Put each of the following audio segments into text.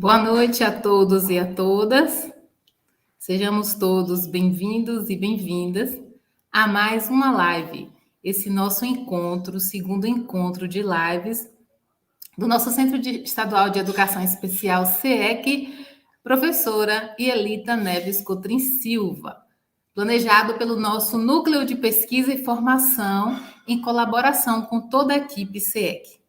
Boa noite a todos e a todas. Sejamos todos bem-vindos e bem-vindas a mais uma live. Esse nosso encontro, segundo encontro de lives do nosso Estadual de Educação Especial, CEEC, professora Ielita Neves Cotrim Silva, planejado pelo nosso Núcleo de Pesquisa e Formação, em colaboração com toda a equipe CEEC.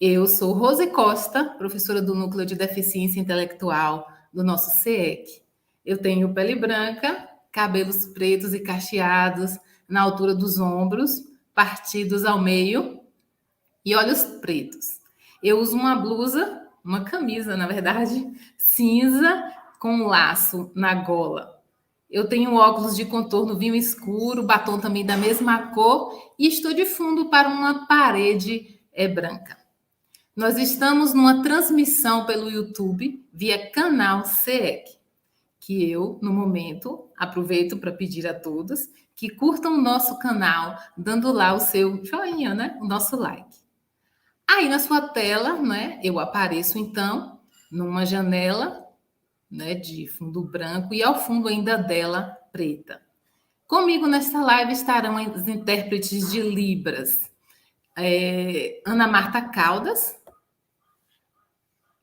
Eu sou Rose Costa, professora do Núcleo de Deficiência Intelectual do nosso CEEC. Eu tenho pele branca, cabelos pretos e cacheados na altura dos ombros, partidos ao meio e olhos pretos. Eu uso uma camisa, na verdade, cinza com um laço na gola. Eu tenho óculos de contorno vinho escuro, batom também da mesma cor e estou de fundo para uma parede branca. Nós estamos numa transmissão pelo YouTube via canal CEEC, que eu, no momento, aproveito para pedir a todos que curtam o nosso canal, dando lá o seu joinha, né? O nosso like. Aí na sua tela, né, eu apareço então numa janela, né, de fundo branco e ao fundo ainda dela preta. Comigo nesta live estarão as intérpretes de Libras, Ana Marta Caldas.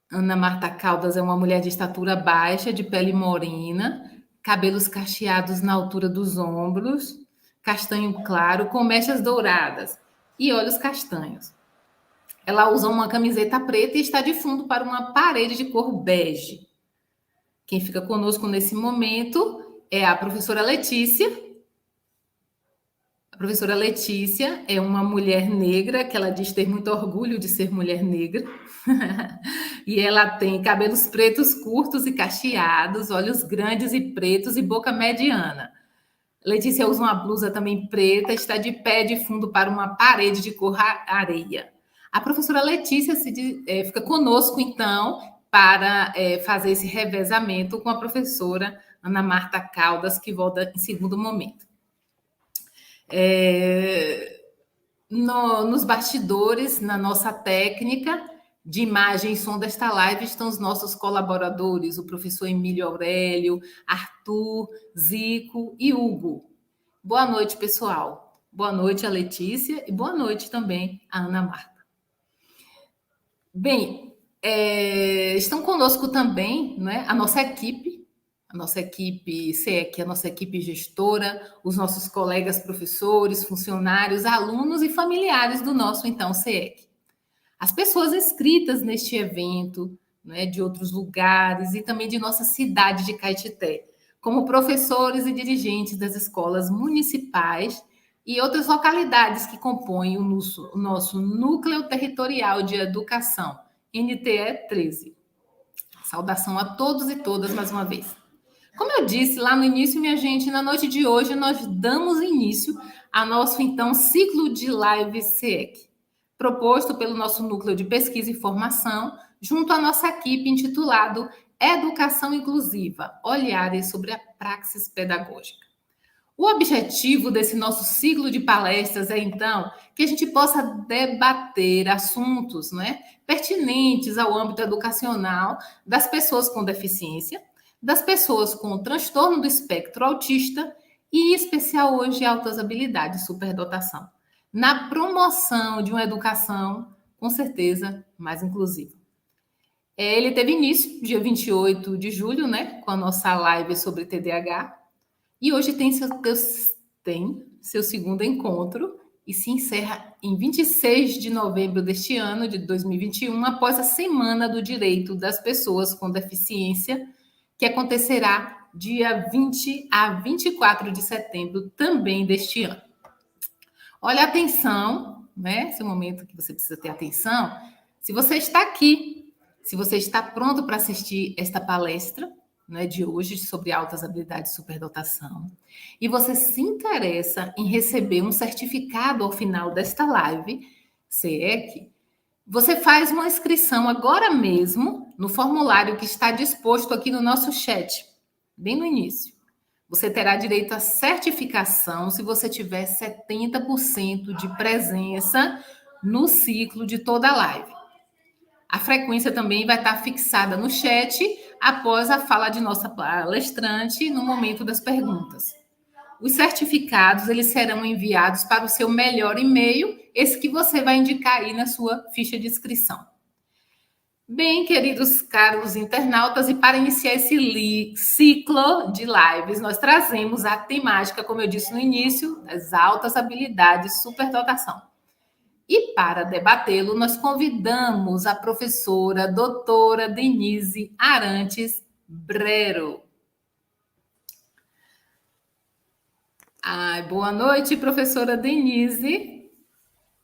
Ana Marta Caldas é uma mulher de estatura baixa, de pele morena, cabelos cacheados na altura dos ombros, castanho claro, com mechas douradas e olhos castanhos. Ela usa uma camiseta preta e está de fundo para uma parede de cor bege. Quem fica conosco nesse momento é a professora Letícia. A professora Letícia é uma mulher negra, que ela diz ter muito orgulho de ser mulher negra. E ela tem cabelos pretos curtos e cacheados, olhos grandes e pretos e boca mediana. Letícia usa uma blusa também preta, está de pé de fundo para uma parede de cor areia. A professora Letícia fica conosco, então, para fazer esse revezamento com a professora Ana Marta Caldas, que volta em segundo momento. Nos bastidores, na nossa técnica de imagem e som desta live, estão os nossos colaboradores, o professor Emílio Aurélio, Arthur, Zico e Hugo. Boa noite, pessoal. Boa noite a Letícia e boa noite também a Ana Marta. Bem, estão conosco também, né, a nossa equipe CEEC, a nossa equipe gestora, os nossos colegas professores, funcionários, alunos e familiares do nosso, então, CEEC. As pessoas inscritas neste evento, né, de outros lugares e também de nossa cidade de Caetité, como professores e dirigentes das escolas municipais e outras localidades que compõem o nosso Núcleo Territorial de Educação, NTE 13. Saudação a todos e todas mais uma vez. Como eu disse lá no início, minha gente, na noite de hoje nós damos início ao nosso, então, ciclo de live CEEC, proposto pelo nosso Núcleo de Pesquisa e Formação, junto à nossa equipe intitulado Educação Inclusiva, Olhares sobre a Praxis Pedagógica. O objetivo desse nosso ciclo de palestras é, então, que a gente possa debater assuntos, né, pertinentes ao âmbito educacional das pessoas com deficiência, das pessoas com transtorno do espectro autista e, em especial hoje, altas habilidades, superdotação, na promoção de uma educação, com certeza, mais inclusiva. Ele teve início dia 28 de julho, né, com a nossa live sobre TDAH, e hoje tem seu segundo encontro e se encerra em 26 de novembro deste ano, de 2021, após a Semana do Direito das Pessoas com Deficiência, que acontecerá dia 20 a 24 de setembro também deste ano. Olha, atenção, né? Esse é o momento que você precisa ter atenção. Se você está aqui, se você está pronto para assistir esta palestra, né, de hoje sobre altas habilidades e superdotação, e você se interessa em receber um certificado ao final desta live, CEEC, você faz uma inscrição agora mesmo no formulário que está disposto aqui no nosso chat, bem no início. Você terá direito à certificação se você tiver 70% de presença no ciclo de toda a live. A frequência também vai estar fixada no chat após a fala de nossa palestrante no momento das perguntas. Os certificados, eles serão enviados para o seu melhor e-mail, esse que você vai indicar aí na sua ficha de inscrição. Bem, queridos caros internautas, e para iniciar esse ciclo de lives, nós trazemos a temática, como eu disse no início, das altas habilidades superdotação. E para debatê-lo, nós convidamos a professora doutora Denise Arantes Brero. Boa noite, professora Denise.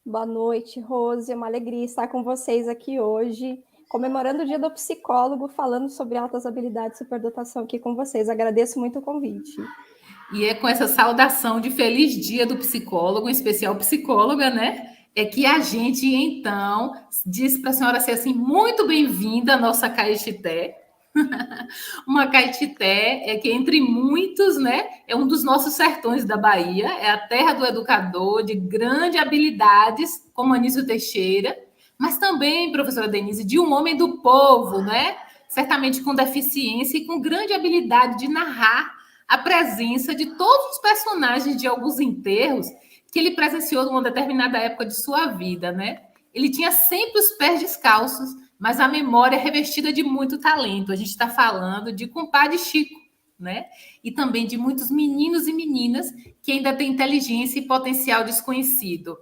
Boa noite, Rose. É uma alegria estar com vocês aqui hoje, comemorando o Dia do Psicólogo, falando sobre altas habilidades e superdotação aqui com vocês. Agradeço muito o convite. E é com essa saudação de feliz dia do psicólogo, em especial psicóloga, né? É que a gente, então, diz para a senhora ser assim, muito bem-vinda à nossa Caetité. Uma Caetité é que, entre muitos, né, é um dos nossos sertões da Bahia, é a terra do educador, de grandes habilidades, como Anísio Teixeira, mas também, professora Denise, de um homem do povo, né? Certamente com deficiência e com grande habilidade de narrar a presença de todos os personagens de alguns enterros que ele presenciou numa determinada época de sua vida, né? Ele tinha sempre os pés descalços, mas a memória é revestida de muito talento. A gente está falando de compadre Chico, né? E também de muitos meninos e meninas que ainda têm inteligência e potencial desconhecido.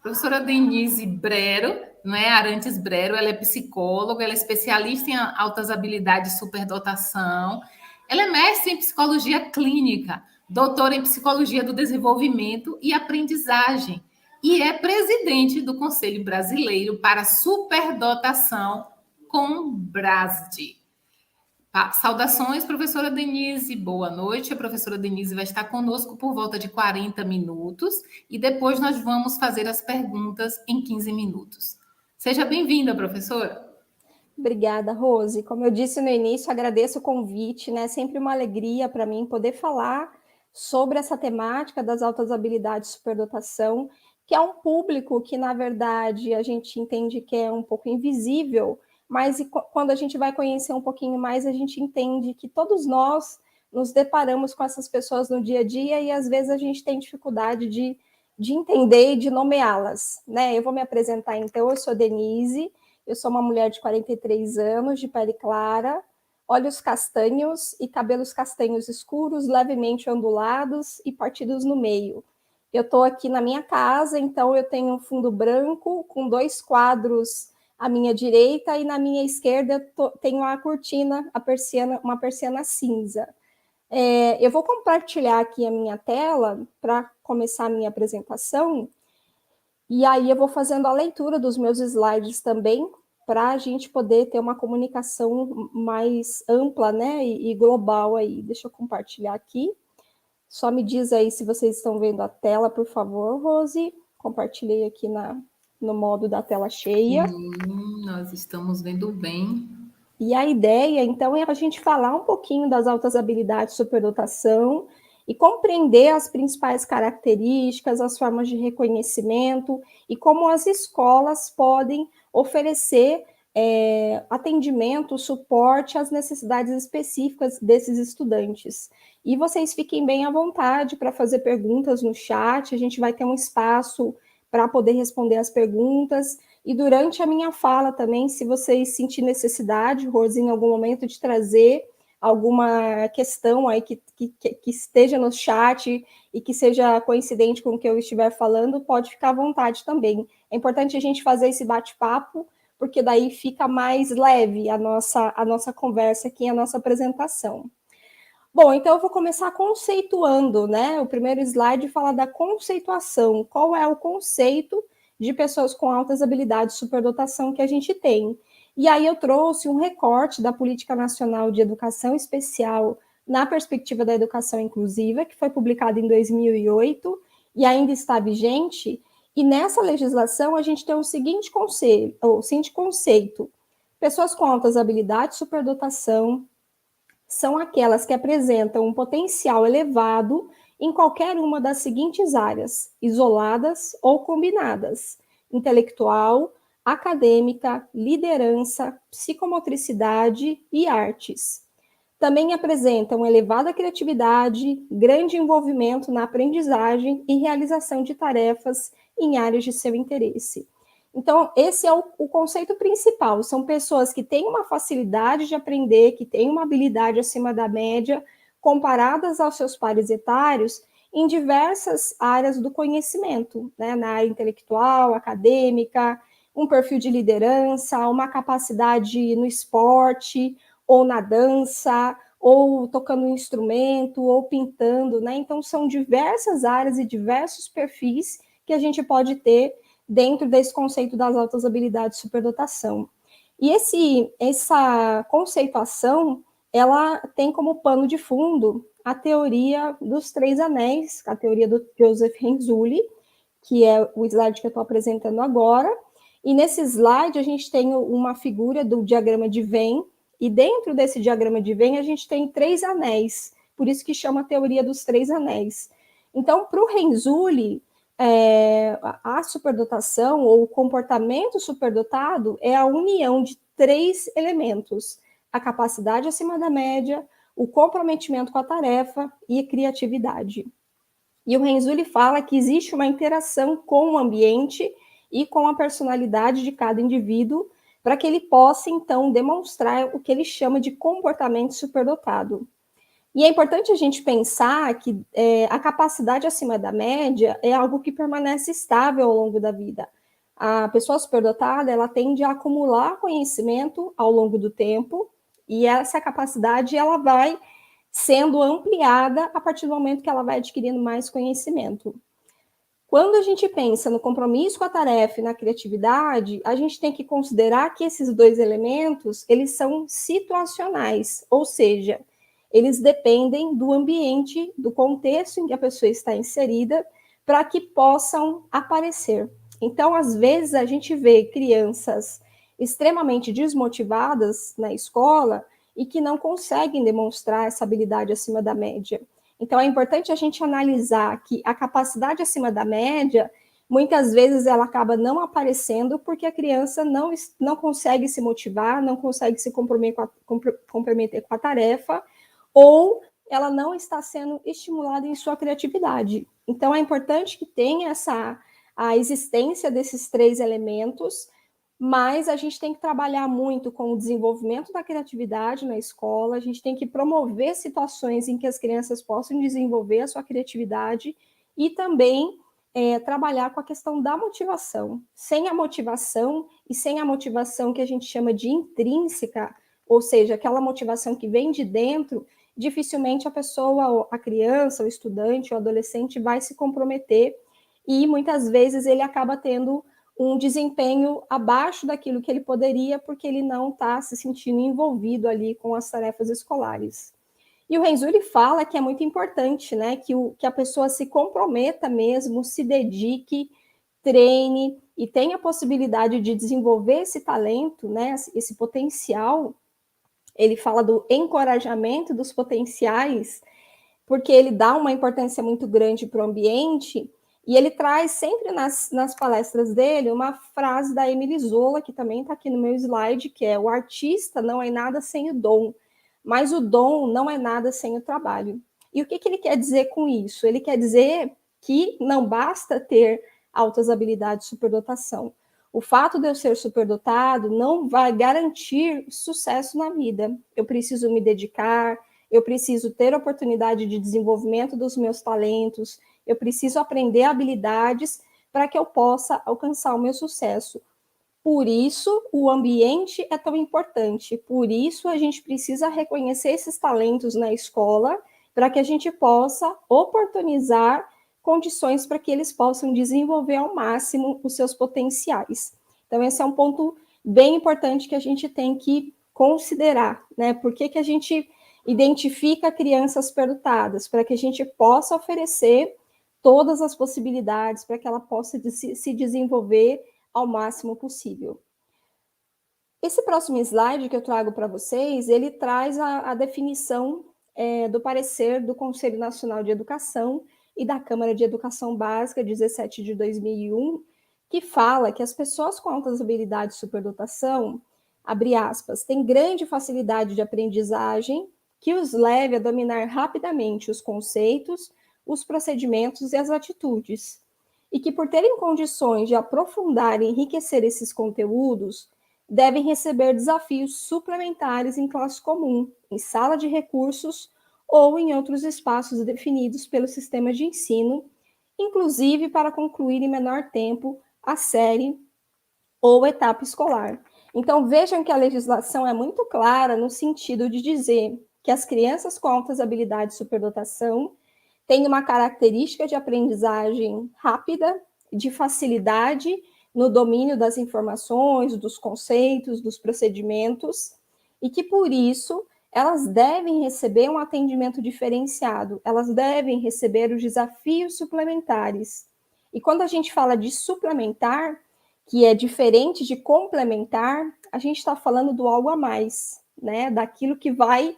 Professora Denise Brero, não é? Arantes Brero, ela é psicóloga, ela é especialista em altas habilidades e superdotação. Ela é mestre em psicologia clínica, doutora em psicologia do desenvolvimento e aprendizagem e é presidente do Conselho Brasileiro para Superdotação, CONBRASD. Saudações, professora Denise. Boa noite. A professora Denise vai estar conosco por volta de 40 minutos e depois nós vamos fazer as perguntas em 15 minutos. Seja bem-vinda, professora. Obrigada, Rose. Como eu disse no início, agradeço o convite, né? Sempre uma alegria para mim poder falar sobre essa temática das altas habilidades de superdotação, que é um público que, na verdade, a gente entende que é um pouco invisível, mas quando a gente vai conhecer um pouquinho mais, a gente entende que todos nós nos deparamos com essas pessoas no dia a dia e, às vezes, a gente tem dificuldade de entender e de nomeá-las, né? Eu vou me apresentar, então. Eu sou Denise. Eu sou uma mulher de 43 anos, de pele clara, olhos castanhos e cabelos castanhos escuros, levemente ondulados e partidos no meio. Eu estou aqui na minha casa, então eu tenho um fundo branco com 2 quadros à minha direita e na minha esquerda tenho a cortina, uma persiana cinza. Eu vou compartilhar aqui a minha tela para começar a minha apresentação. E aí eu vou fazendo a leitura dos meus slides também, para a gente poder ter uma comunicação mais ampla, né, e global aí. Deixa eu compartilhar aqui. Só me diz aí se vocês estão vendo a tela, por favor, Rose. Compartilhei aqui no modo da tela cheia. Sim, nós estamos vendo bem. E a ideia, então, é a gente falar um pouquinho das altas habilidades de superdotação e compreender as principais características, as formas de reconhecimento e como as escolas podem oferecer atendimento, suporte às necessidades específicas desses estudantes. E vocês fiquem bem à vontade para fazer perguntas no chat, a gente vai ter um espaço para poder responder as perguntas. E durante a minha fala também, se vocês sentirem necessidade, Rose, em algum momento de trazer alguma questão aí que esteja no chat e que seja coincidente com o que eu estiver falando, pode ficar à vontade também. É importante a gente fazer esse bate-papo, porque daí fica mais leve a nossa conversa aqui, a nossa apresentação. Bom, então eu vou começar conceituando, né? O primeiro slide fala da conceituação. Qual é o conceito de pessoas com altas habilidades de superdotação que a gente tem? E aí eu trouxe um recorte da Política Nacional de Educação Especial na perspectiva da educação inclusiva, que foi publicado em 2008 e ainda está vigente. E nessa legislação a gente tem o seguinte conceito: pessoas com altas habilidades de superdotação são aquelas que apresentam um potencial elevado em qualquer uma das seguintes áreas, isoladas ou combinadas: intelectual, acadêmica, liderança, psicomotricidade e artes. Também apresentam elevada criatividade, grande envolvimento na aprendizagem e realização de tarefas em áreas de seu interesse. Então, esse é o conceito principal. São pessoas que têm uma facilidade de aprender, que têm uma habilidade acima da média, comparadas aos seus pares etários, em diversas áreas do conhecimento, né? Na área intelectual, acadêmica, um perfil de liderança, uma capacidade no esporte, ou na dança, ou tocando um instrumento, ou pintando, né? Então, são diversas áreas e diversos perfis que a gente pode ter dentro desse conceito das altas habilidades de superdotação. E essa conceituação, ela tem como pano de fundo a teoria dos três anéis, a teoria do Joseph Renzulli, que é o slide que eu estou apresentando agora. E nesse slide a gente tem uma figura do diagrama de Venn, e dentro desse diagrama de Venn a gente tem três anéis, por isso que chama a teoria dos três anéis. Então, para o Renzulli, a superdotação ou o comportamento superdotado é a união de três elementos: a capacidade acima da média, o comprometimento com a tarefa e a criatividade. E o Renzulli fala que existe uma interação com o ambiente e com a personalidade de cada indivíduo para que ele possa, então, demonstrar o que ele chama de comportamento superdotado. E é importante a gente pensar que a capacidade acima da média é algo que permanece estável ao longo da vida. A pessoa superdotada, ela tende a acumular conhecimento ao longo do tempo, e essa capacidade ela vai sendo ampliada a partir do momento que ela vai adquirindo mais conhecimento. Quando a gente pensa no compromisso com a tarefa e na criatividade, a gente tem que considerar que esses dois elementos, eles são situacionais, ou seja, eles dependem do ambiente, do contexto em que a pessoa está inserida, para que possam aparecer. Então, às vezes, a gente vê crianças extremamente desmotivadas na escola e que não conseguem demonstrar essa habilidade acima da média. Então, é importante a gente analisar que a capacidade acima da média, muitas vezes ela acaba não aparecendo porque a criança não consegue se motivar, não consegue se comprometer com a tarefa, ou ela não está sendo estimulada em sua criatividade. Então, é importante que tenha a existência desses três elementos, mas a gente tem que trabalhar muito com o desenvolvimento da criatividade na escola, a gente tem que promover situações em que as crianças possam desenvolver a sua criatividade e também trabalhar com a questão da motivação. Sem a motivação, e sem a motivação que a gente chama de intrínseca, ou seja, aquela motivação que vem de dentro, dificilmente a pessoa, a criança, o estudante, o adolescente vai se comprometer e muitas vezes ele acaba tendo um desempenho abaixo daquilo que ele poderia, porque ele não está se sentindo envolvido ali com as tarefas escolares. E o Renzulli fala que é muito importante, né, que a pessoa se comprometa mesmo, se dedique, treine e tenha a possibilidade de desenvolver esse talento, né, esse potencial. Ele fala do encorajamento dos potenciais, porque ele dá uma importância muito grande para o ambiente. E ele traz sempre nas palestras dele uma frase da Emily Zola, que também está aqui no meu slide, que é: o artista não é nada sem o dom, mas o dom não é nada sem o trabalho. E o que ele quer dizer com isso? Ele quer dizer que não basta ter altas habilidades de superdotação. O fato de eu ser superdotado não vai garantir sucesso na vida. Eu preciso me dedicar, eu preciso ter oportunidade de desenvolvimento dos meus talentos, eu preciso aprender habilidades para que eu possa alcançar o meu sucesso. Por isso, o ambiente é tão importante, por isso a gente precisa reconhecer esses talentos na escola, para que a gente possa oportunizar condições para que eles possam desenvolver ao máximo os seus potenciais. Então, esse é um ponto bem importante que a gente tem que considerar, né? Por que a gente identifica crianças superdotadas? Para que a gente possa oferecer todas as possibilidades para que ela possa se desenvolver ao máximo possível. Esse próximo slide que eu trago para vocês, ele traz a definição do parecer do Conselho Nacional de Educação e da Câmara de Educação Básica, 17 de 2001, que fala que as pessoas com altas habilidades de superdotação, abre aspas, têm grande facilidade de aprendizagem que os leve a dominar rapidamente os conceitos, os procedimentos e as atitudes, e que, por terem condições de aprofundar e enriquecer esses conteúdos, devem receber desafios suplementares em classe comum, em sala de recursos ou em outros espaços definidos pelo sistema de ensino, inclusive para concluir em menor tempo a série ou etapa escolar. Então, vejam que a legislação é muito clara no sentido de dizer que as crianças com altas habilidades de superdotação têm uma característica de aprendizagem rápida, de facilidade no domínio das informações, dos conceitos, dos procedimentos, e que, por isso, elas devem receber um atendimento diferenciado, elas devem receber os desafios suplementares. E quando a gente fala de suplementar, que é diferente de complementar, a gente está falando do algo a mais, né? Daquilo que vai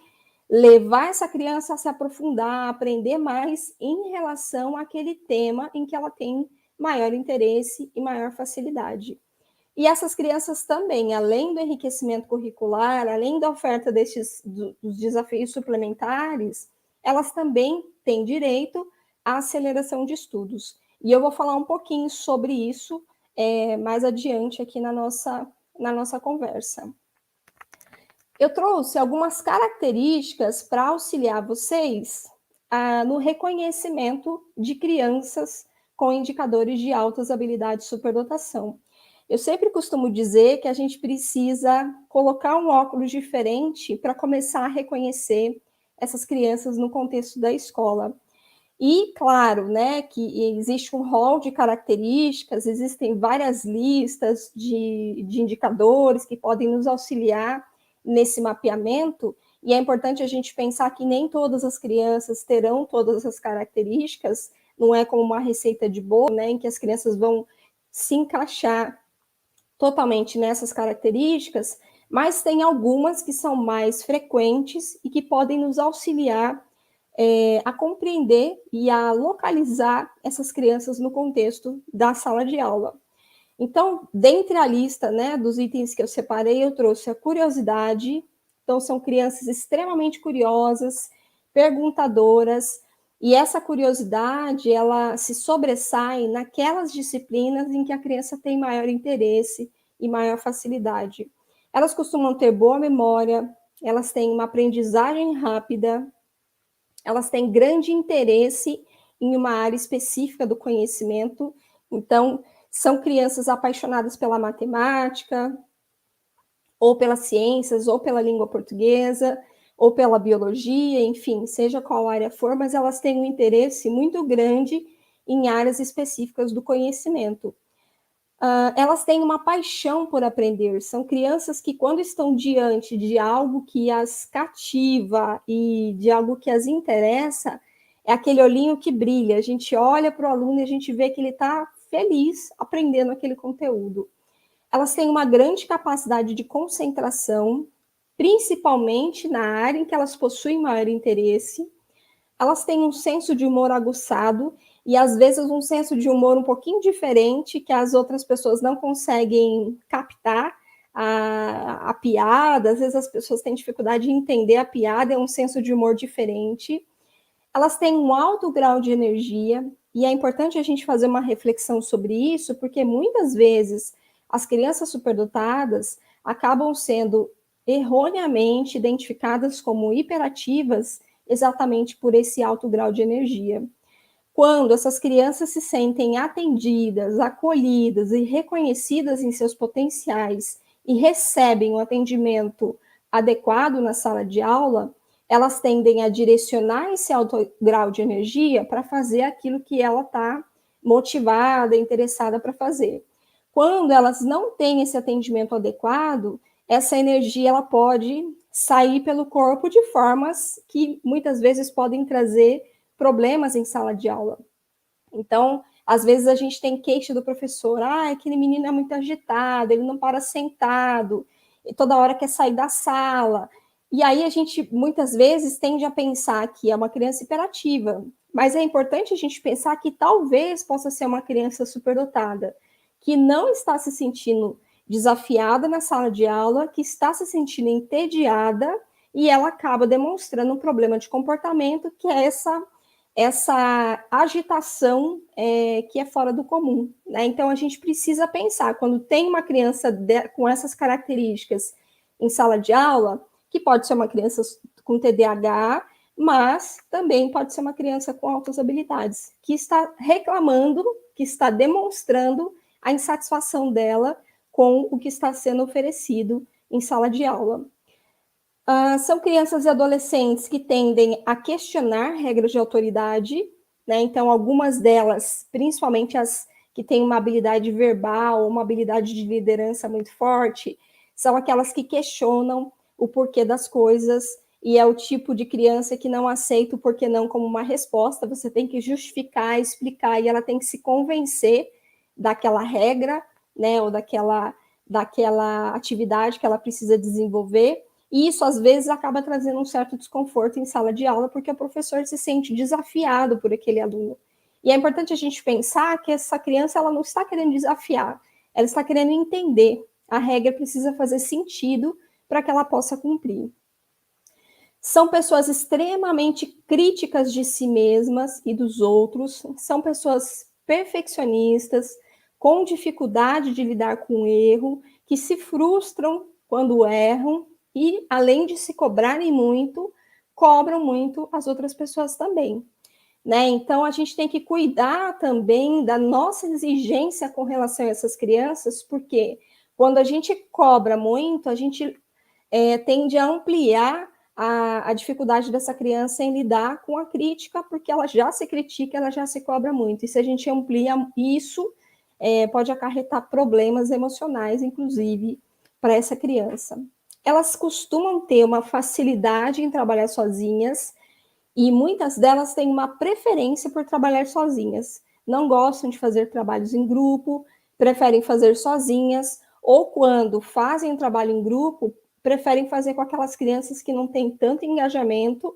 levar essa criança a se aprofundar, a aprender mais em relação àquele tema em que ela tem maior interesse e maior facilidade. E essas crianças também, além do enriquecimento curricular, além da oferta dos desafios suplementares, elas também têm direito à aceleração de estudos. E eu vou falar um pouquinho sobre isso mais adiante aqui na nossa conversa. Eu trouxe algumas características para auxiliar vocês no reconhecimento de crianças com indicadores de altas habilidades de superdotação. Eu sempre costumo dizer que a gente precisa colocar um óculos diferente para começar a reconhecer essas crianças no contexto da escola. E, claro, né, que existe um rol de características, existem várias listas de indicadores que podem nos auxiliar nesse mapeamento, e é importante a gente pensar que nem todas as crianças terão todas as características, não é como uma receita de bolo, né, em que as crianças vão se encaixar totalmente nessas características, mas tem algumas que são mais frequentes e que podem nos auxiliar a compreender e a localizar essas crianças no contexto da sala de aula. Então, dentre a lista, né, dos itens que eu separei, eu trouxe a curiosidade. Então, são crianças extremamente curiosas, perguntadoras, e essa curiosidade, ela se sobressai naquelas disciplinas em que a criança tem maior interesse e maior facilidade. Elas costumam ter boa memória, elas têm uma aprendizagem rápida, elas têm grande interesse em uma área específica do conhecimento. Então, são crianças apaixonadas pela matemática, ou pelas ciências, ou pela língua portuguesa, ou pela biologia, enfim, seja qual área for, mas elas têm um interesse muito grande em áreas específicas do conhecimento. Elas têm uma paixão por aprender, são crianças que, quando estão diante de algo que as cativa e de algo que as interessa, é aquele olhinho que brilha, a gente olha para o aluno e a gente vê que ele está feliz aprendendo aquele conteúdo. Elas têm uma grande capacidade de concentração, principalmente na área em que elas possuem maior interesse. Elas têm um senso de humor aguçado e, às vezes, um senso de humor um pouquinho diferente, que as outras pessoas não conseguem captar a piada. Às vezes, as pessoas têm dificuldade de entender a piada, é um senso de humor diferente. Elas têm um alto grau de energia, e é importante a gente fazer uma reflexão sobre isso, porque muitas vezes as crianças superdotadas acabam sendo erroneamente identificadas como hiperativas exatamente por esse alto grau de energia. Quando essas crianças se sentem atendidas, acolhidas e reconhecidas em seus potenciais e recebem um atendimento adequado na sala de aula, elas tendem a direcionar esse alto grau de energia para fazer aquilo que ela está motivada, interessada para fazer. Quando elas não têm esse atendimento adequado, essa energia ela pode sair pelo corpo de formas que muitas vezes podem trazer problemas em sala de aula. Então, às vezes a gente tem queixa do professor, aquele menino é muito agitado, ele não para sentado, e toda hora quer sair da sala. E aí a gente, muitas vezes, tende a pensar que é uma criança hiperativa, mas é importante a gente pensar que talvez possa ser uma criança superdotada, que não está se sentindo desafiada na sala de aula, que está se sentindo entediada, e ela acaba demonstrando um problema de comportamento, que é essa agitação que é fora do comum, né? Então, a gente precisa pensar, quando tem uma criança com essas características em sala de aula, que pode ser uma criança com TDAH, mas também pode ser uma criança com altas habilidades, que está reclamando, que está demonstrando a insatisfação dela com o que está sendo oferecido em sala de aula. São crianças e adolescentes que tendem a questionar regras de autoridade, né? Então, algumas delas, principalmente as que têm uma habilidade verbal, uma habilidade de liderança muito forte, são aquelas que questionam o porquê das coisas, e é o tipo de criança que não aceita o porquê não como uma resposta, você tem que justificar, explicar, e ela tem que se convencer daquela regra, né, ou daquela atividade que ela precisa desenvolver. E isso, às vezes, acaba trazendo um certo desconforto em sala de aula, porque o professor se sente desafiado por aquele aluno. E é importante a gente pensar que essa criança ela não está querendo desafiar, ela está querendo entender. A regra precisa fazer sentido para que ela possa cumprir. São pessoas extremamente críticas de si mesmas e dos outros, são pessoas perfeccionistas, com dificuldade de lidar com o erro, que se frustram quando erram, e, além de se cobrarem muito, cobram muito as outras pessoas também, né? Então, a gente tem que cuidar também da nossa exigência com relação a essas crianças, porque quando a gente cobra muito, a gente tende a ampliar a dificuldade dessa criança em lidar com a crítica, porque ela já se critica, ela já se cobra muito. E se a gente amplia isso, pode acarretar problemas emocionais, inclusive, para essa criança. Elas costumam ter uma facilidade em trabalhar sozinhas, e muitas delas têm uma preferência por trabalhar sozinhas. Não gostam de fazer trabalhos em grupo, preferem fazer sozinhas, ou quando fazem um trabalho em grupo, preferem fazer com aquelas crianças que não têm tanto engajamento,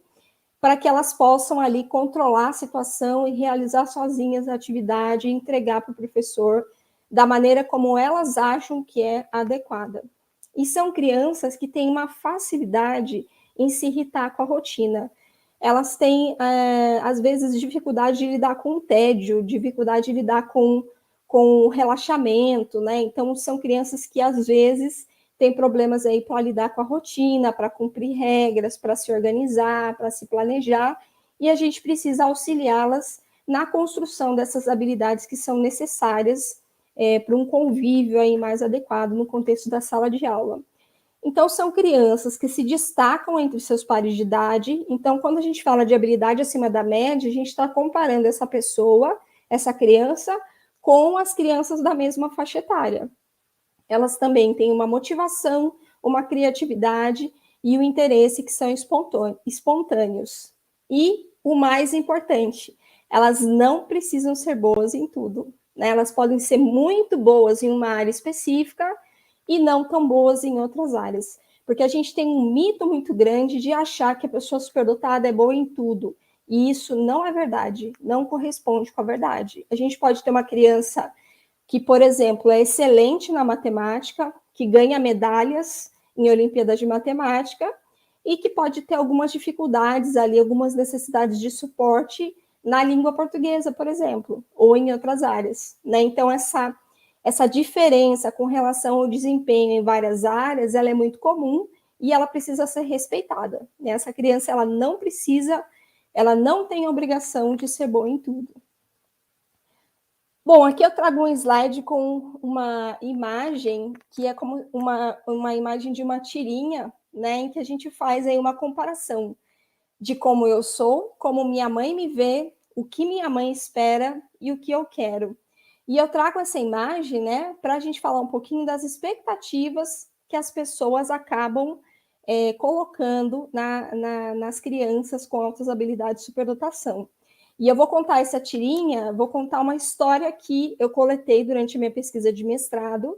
para que elas possam ali controlar a situação e realizar sozinhas a atividade e entregar para o professor da maneira como elas acham que é adequada. E são crianças que têm uma facilidade em se irritar com a rotina. Elas têm, às vezes, dificuldade de lidar com o tédio, dificuldade de lidar com o relaxamento, né? Então, são crianças que, às vezes, têm problemas aí para lidar com a rotina, para cumprir regras, para se organizar, para se planejar, e a gente precisa auxiliá-las na construção dessas habilidades que são necessárias para um convívio aí mais adequado no contexto da sala de aula. Então, são crianças que se destacam entre seus pares de idade. Então, quando a gente fala de habilidade acima da média, a gente está comparando essa pessoa, essa criança, com as crianças da mesma faixa etária. Elas também têm uma motivação, uma criatividade e o interesse que são espontâneos. E o mais importante, elas não precisam ser boas em tudo, né? Elas podem ser muito boas em uma área específica e não tão boas em outras áreas. Porque a gente tem um mito muito grande de achar que a pessoa superdotada é boa em tudo. E isso não é verdade, não corresponde com a verdade. A gente pode ter uma criança que, por exemplo, é excelente na matemática, que ganha medalhas em Olimpíadas de Matemática, e que pode ter algumas dificuldades ali, algumas necessidades de suporte na língua portuguesa, por exemplo, ou em outras áreas, né? Então, essa diferença com relação ao desempenho em várias áreas, ela é muito comum e ela precisa ser respeitada, né? Essa criança, ela não tem obrigação de ser boa em tudo. Bom, aqui eu trago um slide com uma imagem que é como uma imagem de uma tirinha, né, em que a gente faz aí uma comparação de como eu sou, como minha mãe me vê, o que minha mãe espera e o que eu quero. E eu trago essa imagem, né, para a gente falar um pouquinho das expectativas que as pessoas acabam colocando nas crianças com altas habilidades de superdotação. E eu vou contar essa tirinha, vou contar uma história que eu coletei durante a minha pesquisa de mestrado,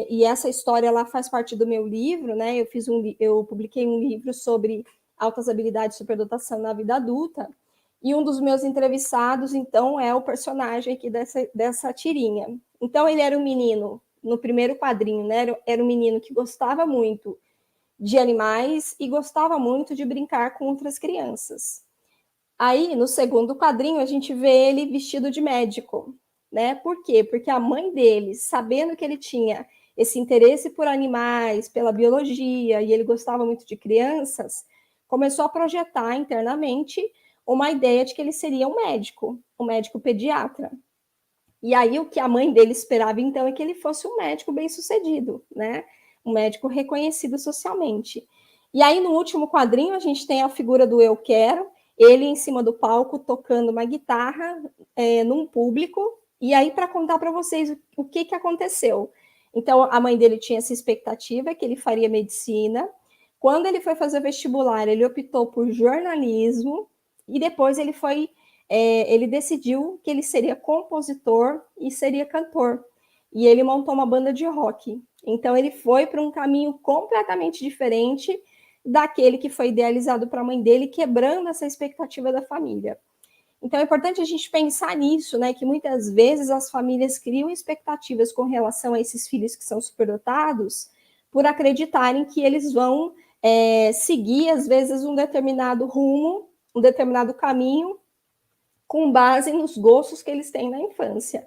e essa história ela faz parte do meu livro, né? Eu publiquei um livro sobre altas habilidades de superdotação na vida adulta, e um dos meus entrevistados, então, é o personagem aqui dessa tirinha. Então, ele era um menino, no primeiro quadrinho, né? Era um menino que gostava muito de animais e gostava muito de brincar com outras crianças. Aí, no segundo quadrinho, a gente vê ele vestido de médico, né? Por quê? Porque a mãe dele, sabendo que ele tinha esse interesse por animais, pela biologia, e ele gostava muito de crianças, começou a projetar internamente uma ideia de que ele seria um médico pediatra. E aí o que a mãe dele esperava, então, é que ele fosse um médico bem-sucedido, né? Um médico reconhecido socialmente. E aí, no último quadrinho, a gente tem a figura do Eu Quero, ele em cima do palco tocando uma guitarra num público. E aí, para contar para vocês o que aconteceu. Então, a mãe dele tinha essa expectativa que ele faria medicina. Quando ele foi fazer vestibular, ele optou por jornalismo e depois ele decidiu que ele seria compositor e seria cantor. E ele montou uma banda de rock. Então, ele foi para um caminho completamente diferente daquele que foi idealizado para a mãe dele, quebrando essa expectativa da família. Então, é importante a gente pensar nisso, né? Que muitas vezes as famílias criam expectativas com relação a esses filhos que são superdotados por acreditarem que eles vão seguir, às vezes, um determinado rumo, um determinado caminho, com base nos gostos que eles têm na infância.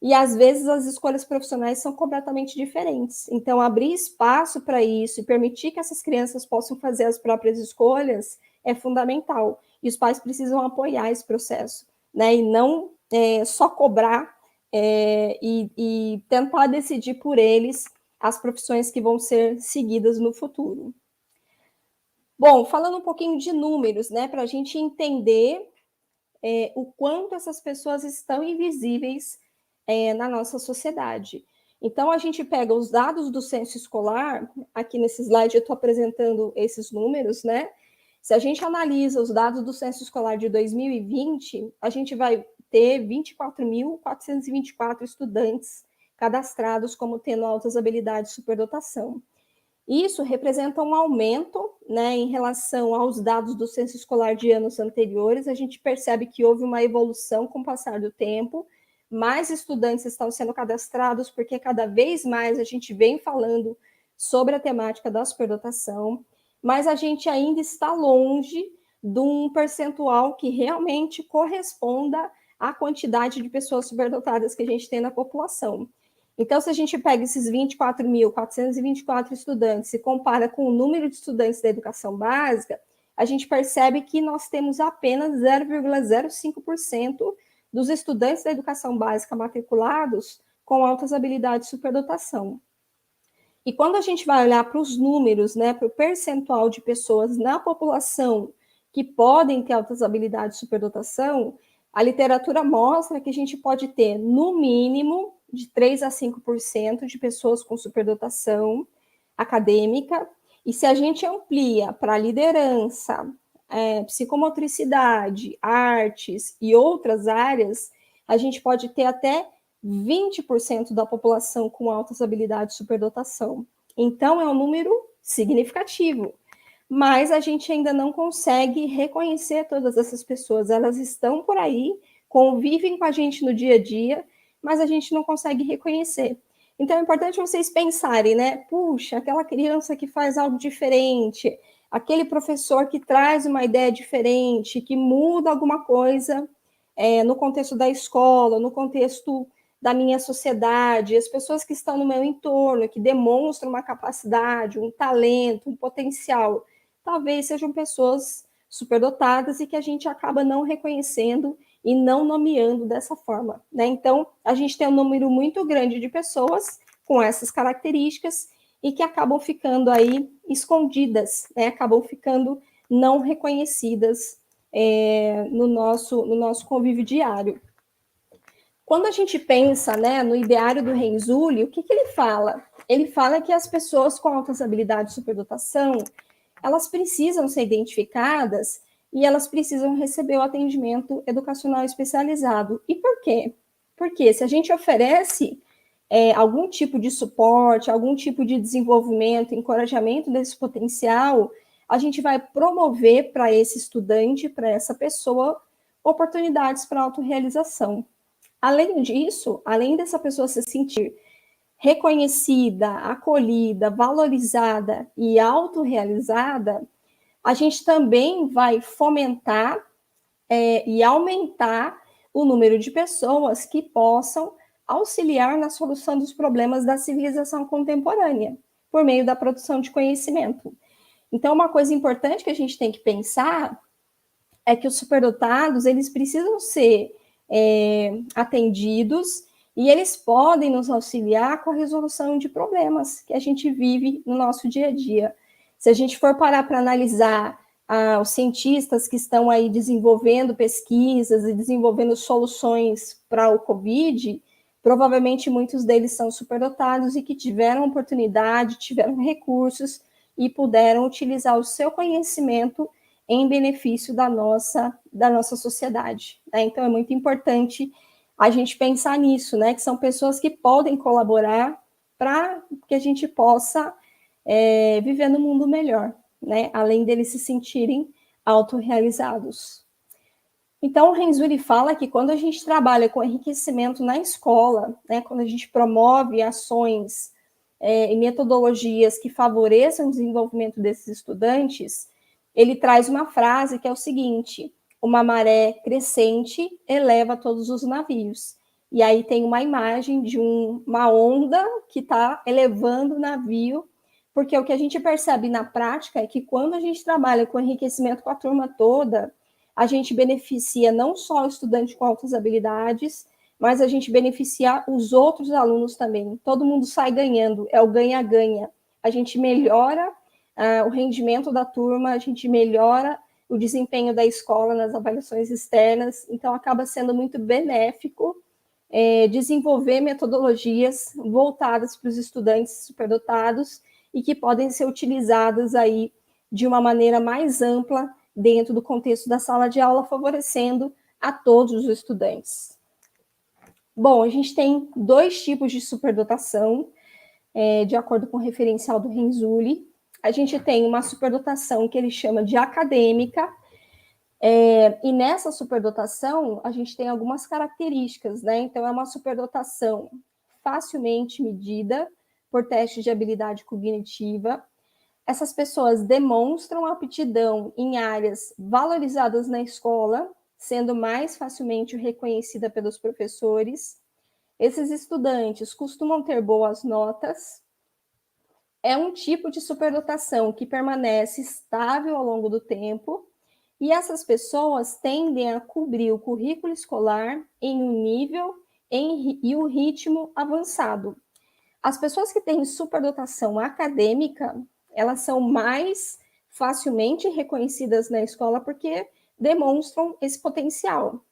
E, às vezes, as escolhas profissionais são completamente diferentes. Então, abrir espaço para isso e permitir que essas crianças possam fazer as próprias escolhas é fundamental. E os pais precisam apoiar esse processo, né? E não só cobrar e tentar decidir por eles as profissões que vão ser seguidas no futuro. Bom, falando um pouquinho de números, né? Para a gente entender o quanto essas pessoas estão invisíveis na nossa sociedade. Então, a gente pega os dados do censo escolar, aqui nesse slide eu estou apresentando esses números, né? Se a gente analisa os dados do censo escolar de 2020, a gente vai ter 24.424 estudantes cadastrados como tendo altas habilidades de superdotação. Isso representa um aumento, né, em relação aos dados do censo escolar de anos anteriores. A gente percebe que houve uma evolução com o passar do tempo, mais estudantes estão sendo cadastrados, porque cada vez mais a gente vem falando sobre a temática da superdotação, mas a gente ainda está longe de um percentual que realmente corresponda à quantidade de pessoas superdotadas que a gente tem na população. Então, se a gente pega esses 24.424 estudantes e compara com o número de estudantes da educação básica, a gente percebe que nós temos apenas 0,05% dos estudantes da educação básica matriculados com altas habilidades de superdotação. E quando a gente vai olhar para os números, né, para o percentual de pessoas na população que podem ter altas habilidades de superdotação, a literatura mostra que a gente pode ter, no mínimo, de 3 a 5% de pessoas com superdotação acadêmica, e se a gente amplia para liderança, psicomotricidade, artes e outras áreas, a gente pode ter até 20% da população com altas habilidades de superdotação. Então, é um número significativo, mas a gente ainda não consegue reconhecer todas essas pessoas. Elas estão por aí, convivem com a gente no dia a dia, mas a gente não consegue reconhecer. Então, é importante vocês pensarem, né? Puxa, aquela criança que faz algo diferente, aquele professor que traz uma ideia diferente, que muda alguma coisa no contexto da escola, no contexto da minha sociedade, as pessoas que estão no meu entorno, que demonstram uma capacidade, um talento, um potencial, talvez sejam pessoas superdotadas e que a gente acaba não reconhecendo e não nomeando dessa forma, né? Então, a gente tem um número muito grande de pessoas com essas características e que acabam ficando aí escondidas, né? Acabam ficando não reconhecidas no nosso convívio diário. Quando a gente pensa, né, no ideário do Renzulli, o que ele fala? Ele fala que as pessoas com altas habilidades de superdotação, elas precisam ser identificadas e elas precisam receber o atendimento educacional especializado. E por quê? Porque se a gente oferece algum tipo de suporte, algum tipo de desenvolvimento, encorajamento desse potencial, a gente vai promover para esse estudante, para essa pessoa, oportunidades para autorrealização. Além disso, além dessa pessoa se sentir reconhecida, acolhida, valorizada e autorrealizada, a gente também vai fomentar e aumentar o número de pessoas que possam auxiliar na solução dos problemas da civilização contemporânea, por meio da produção de conhecimento. Então, uma coisa importante que a gente tem que pensar é que os superdotados, eles precisam ser atendidos e eles podem nos auxiliar com a resolução de problemas que a gente vive no nosso dia a dia. Se a gente for parar para analisar os cientistas que estão aí desenvolvendo pesquisas e desenvolvendo soluções para o Covid, provavelmente muitos deles são superdotados e que tiveram oportunidade, tiveram recursos e puderam utilizar o seu conhecimento em benefício da nossa sociedade. Né? Então, é muito importante a gente pensar nisso, né? Que são pessoas que podem colaborar para que a gente possa viver num mundo melhor, né? Além deles se sentirem autorrealizados. Então, o Renzulli fala que quando a gente trabalha com enriquecimento na escola, né, quando a gente promove ações e metodologias que favoreçam o desenvolvimento desses estudantes, ele traz uma frase que é o seguinte: uma maré crescente eleva todos os navios. E aí tem uma imagem de uma onda que está elevando o navio, porque o que a gente percebe na prática é que quando a gente trabalha com enriquecimento com a turma toda, a gente beneficia não só o estudante com altas habilidades, mas a gente beneficia os outros alunos também. Todo mundo sai ganhando, é o ganha-ganha. A gente melhora o rendimento da turma, a gente melhora o desempenho da escola nas avaliações externas, então acaba sendo muito benéfico desenvolver metodologias voltadas para os estudantes superdotados e que podem ser utilizadas aí de uma maneira mais ampla dentro do contexto da sala de aula, favorecendo a todos os estudantes. Bom, a gente tem 2 tipos de superdotação, de acordo com o referencial do Renzulli. A gente tem uma superdotação que ele chama de acadêmica, e nessa superdotação a gente tem algumas características, né? Então, é uma superdotação facilmente medida por testes de habilidade cognitiva. Essas pessoas demonstram aptidão em áreas valorizadas na escola, sendo mais facilmente reconhecida pelos professores. Esses estudantes costumam ter boas notas. É um tipo de superdotação que permanece estável ao longo do tempo, e essas pessoas tendem a cobrir o currículo escolar em um nível e um ritmo avançado. As pessoas que têm superdotação acadêmica, elas são mais facilmente reconhecidas na escola porque demonstram esse potencial,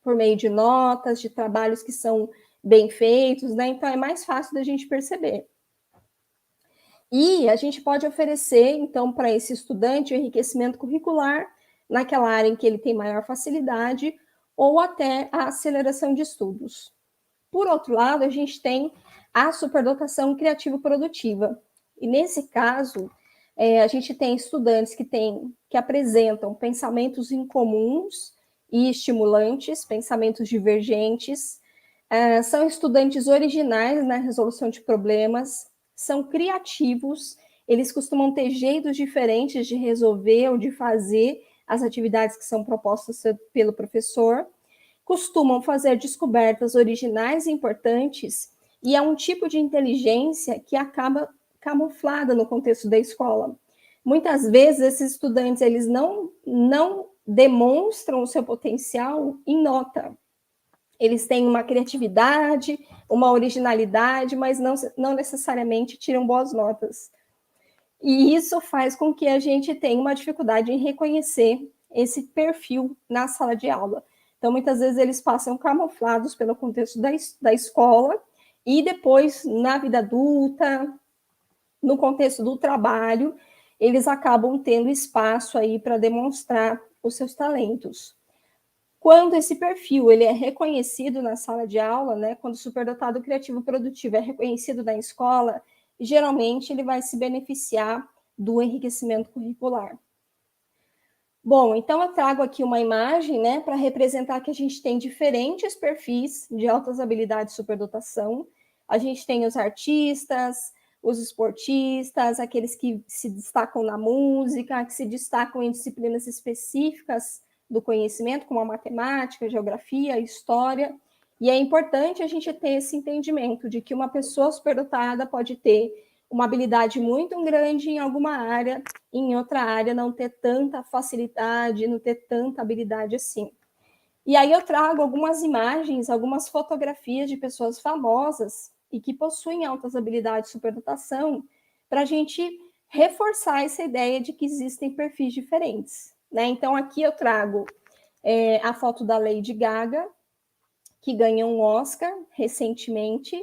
por meio de notas, de trabalhos que são bem feitos, né? Então, é mais fácil da gente perceber. E a gente pode oferecer, então, para esse estudante o enriquecimento curricular naquela área em que ele tem maior facilidade ou até a aceleração de estudos. Por outro lado, a gente tem a superdotação criativo-produtiva. E nesse caso, a gente tem estudantes que apresentam pensamentos incomuns e estimulantes, pensamentos divergentes, são estudantes originais na resolução de problemas, são criativos, eles costumam ter jeitos diferentes de resolver ou de fazer as atividades que são propostas pelo professor, costumam fazer descobertas originais e importantes, e é um tipo de inteligência que acaba camuflada no contexto da escola. Muitas vezes, esses estudantes eles não demonstram o seu potencial em nota. Eles têm uma criatividade, uma originalidade, mas não necessariamente tiram boas notas. E isso faz com que a gente tenha uma dificuldade em reconhecer esse perfil na sala de aula. Então, muitas vezes, eles passam camuflados pelo contexto da escola e depois, na vida adulta, no contexto do trabalho, eles acabam tendo espaço aí para demonstrar os seus talentos. Quando esse perfil ele é reconhecido na sala de aula, né, quando o superdotado criativo produtivo é reconhecido na escola, geralmente ele vai se beneficiar do enriquecimento curricular. Bom, então eu trago aqui uma imagem, né, para representar que a gente tem diferentes perfis de altas habilidades de superdotação. A gente tem os artistas, os esportistas, aqueles que se destacam na música, que se destacam em disciplinas específicas do conhecimento, como a matemática, a geografia, a história. E é importante a gente ter esse entendimento de que uma pessoa superdotada pode ter uma habilidade muito grande em alguma área, em outra área não ter tanta facilidade, não ter tanta habilidade assim. E aí eu trago algumas imagens, algumas fotografias de pessoas famosas e que possuem altas habilidades de superdotação, para a gente reforçar essa ideia de que existem perfis diferentes. Né? Então aqui eu trago a foto da Lady Gaga, que ganhou um Oscar recentemente.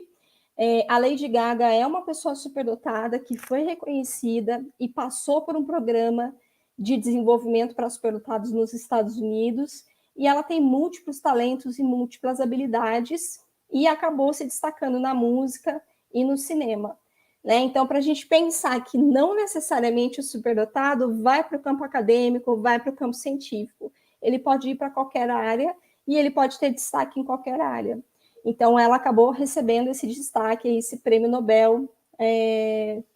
A Lady Gaga é uma pessoa superdotada que foi reconhecida e passou por um programa de desenvolvimento para superdotados nos Estados Unidos, e ela tem múltiplos talentos e múltiplas habilidades, e acabou se destacando na música e no cinema. Né? Então, para a gente pensar que não necessariamente o superdotado vai para o campo acadêmico, vai para o campo científico, ele pode ir para qualquer área e ele pode ter destaque em qualquer área. Então, ela acabou recebendo esse destaque, esse prêmio Nobel,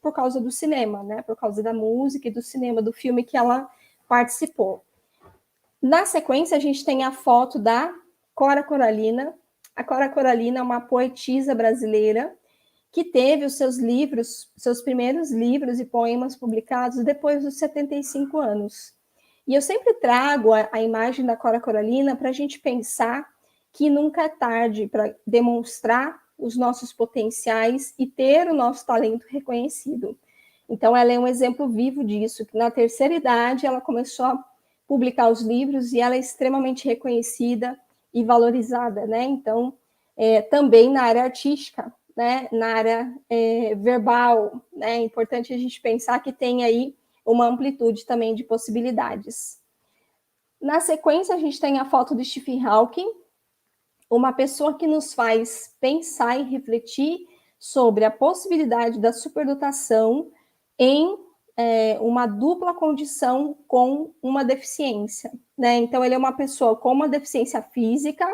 por causa do cinema, né? Por causa da música e do cinema, do filme que ela participou. Na sequência, a gente tem a foto da Cora Coralina. A Cora Coralina é uma poetisa brasileira que teve os seus livros, seus primeiros livros e poemas publicados depois dos 75 anos. E eu sempre trago a imagem da Cora Coralina para a gente pensar que nunca é tarde para demonstrar os nossos potenciais e ter o nosso talento reconhecido. Então, ela é um exemplo vivo disso, que na terceira idade ela começou a publicar os livros e ela é extremamente reconhecida e valorizada, né? Então, também na área artística, né? Na área verbal, né? É importante a gente pensar que tem aí uma amplitude também de possibilidades. Na sequência, a gente tem a foto do Stephen Hawking, uma pessoa que nos faz pensar e refletir sobre a possibilidade da superdotação em uma dupla condição com uma deficiência. Né? Então, ele é uma pessoa com uma deficiência física,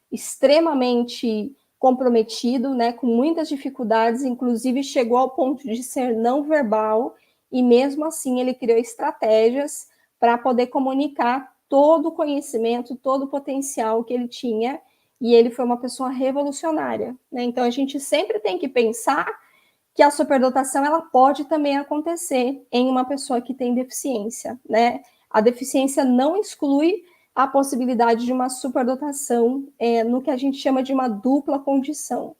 extremamente comprometido, né, com muitas dificuldades, inclusive chegou ao ponto de ser não verbal, e mesmo assim ele criou estratégias para poder comunicar todo o conhecimento, todo o potencial que ele tinha, e ele foi uma pessoa revolucionária. Né? Então a gente sempre tem que pensar que a superdotação ela pode também acontecer em uma pessoa que tem deficiência. Né? A deficiência não exclui a possibilidade de uma superdotação no que a gente chama de uma dupla condição.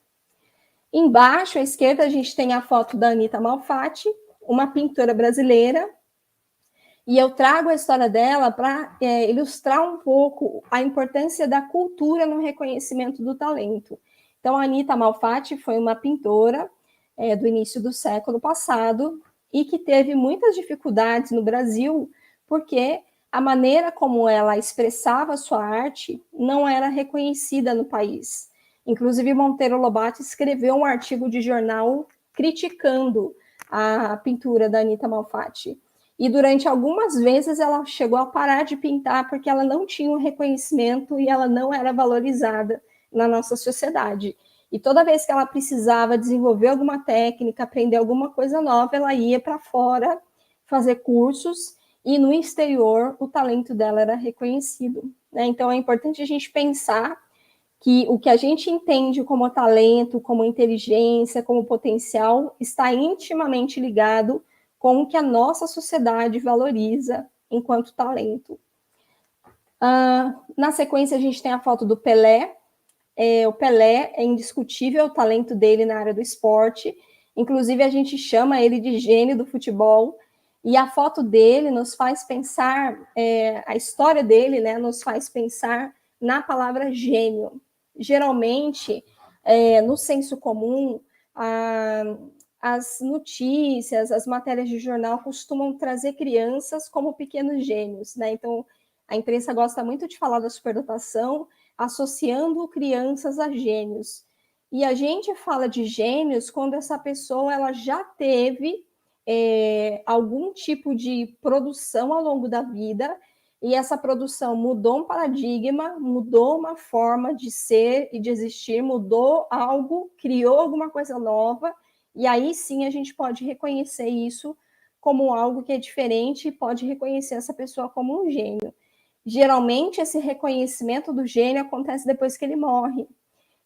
Embaixo, à esquerda, a gente tem a foto da Anita Malfatti, uma pintora brasileira, e eu trago a história dela para ilustrar um pouco a importância da cultura no reconhecimento do talento. Então, a Anita Malfatti foi uma pintora do início do século passado e que teve muitas dificuldades no Brasil, porque a maneira como ela expressava sua arte não era reconhecida no país. Inclusive, Monteiro Lobato escreveu um artigo de jornal criticando a pintura da Anita Malfatti. E durante algumas vezes ela chegou a parar de pintar porque ela não tinha um reconhecimento e ela não era valorizada na nossa sociedade. E toda vez que ela precisava desenvolver alguma técnica, aprender alguma coisa nova, ela ia para fora fazer cursos e no exterior o talento dela era reconhecido. Né? Então é importante a gente pensar que o que a gente entende como talento, como inteligência, como potencial, está intimamente ligado com o que a nossa sociedade valoriza enquanto talento. Na sequência, a gente tem a foto do Pelé. O Pelé é indiscutível o talento dele na área do esporte. Inclusive, a gente chama ele de gênio do futebol. E a foto dele nos faz pensar, a história dele, né, nos faz pensar na palavra gênio. Geralmente, no senso comum, as notícias, as matérias de jornal costumam trazer crianças como pequenos gênios, né? Então, a imprensa gosta muito de falar da superdotação, associando crianças a gênios. E a gente fala de gênios quando essa pessoa ela já teve algum tipo de produção ao longo da vida e essa produção mudou um paradigma, mudou uma forma de ser e de existir, mudou algo, criou alguma coisa nova, e aí sim a gente pode reconhecer isso como algo que é diferente e pode reconhecer essa pessoa como um gênio. Geralmente, esse reconhecimento do gênio acontece depois que ele morre.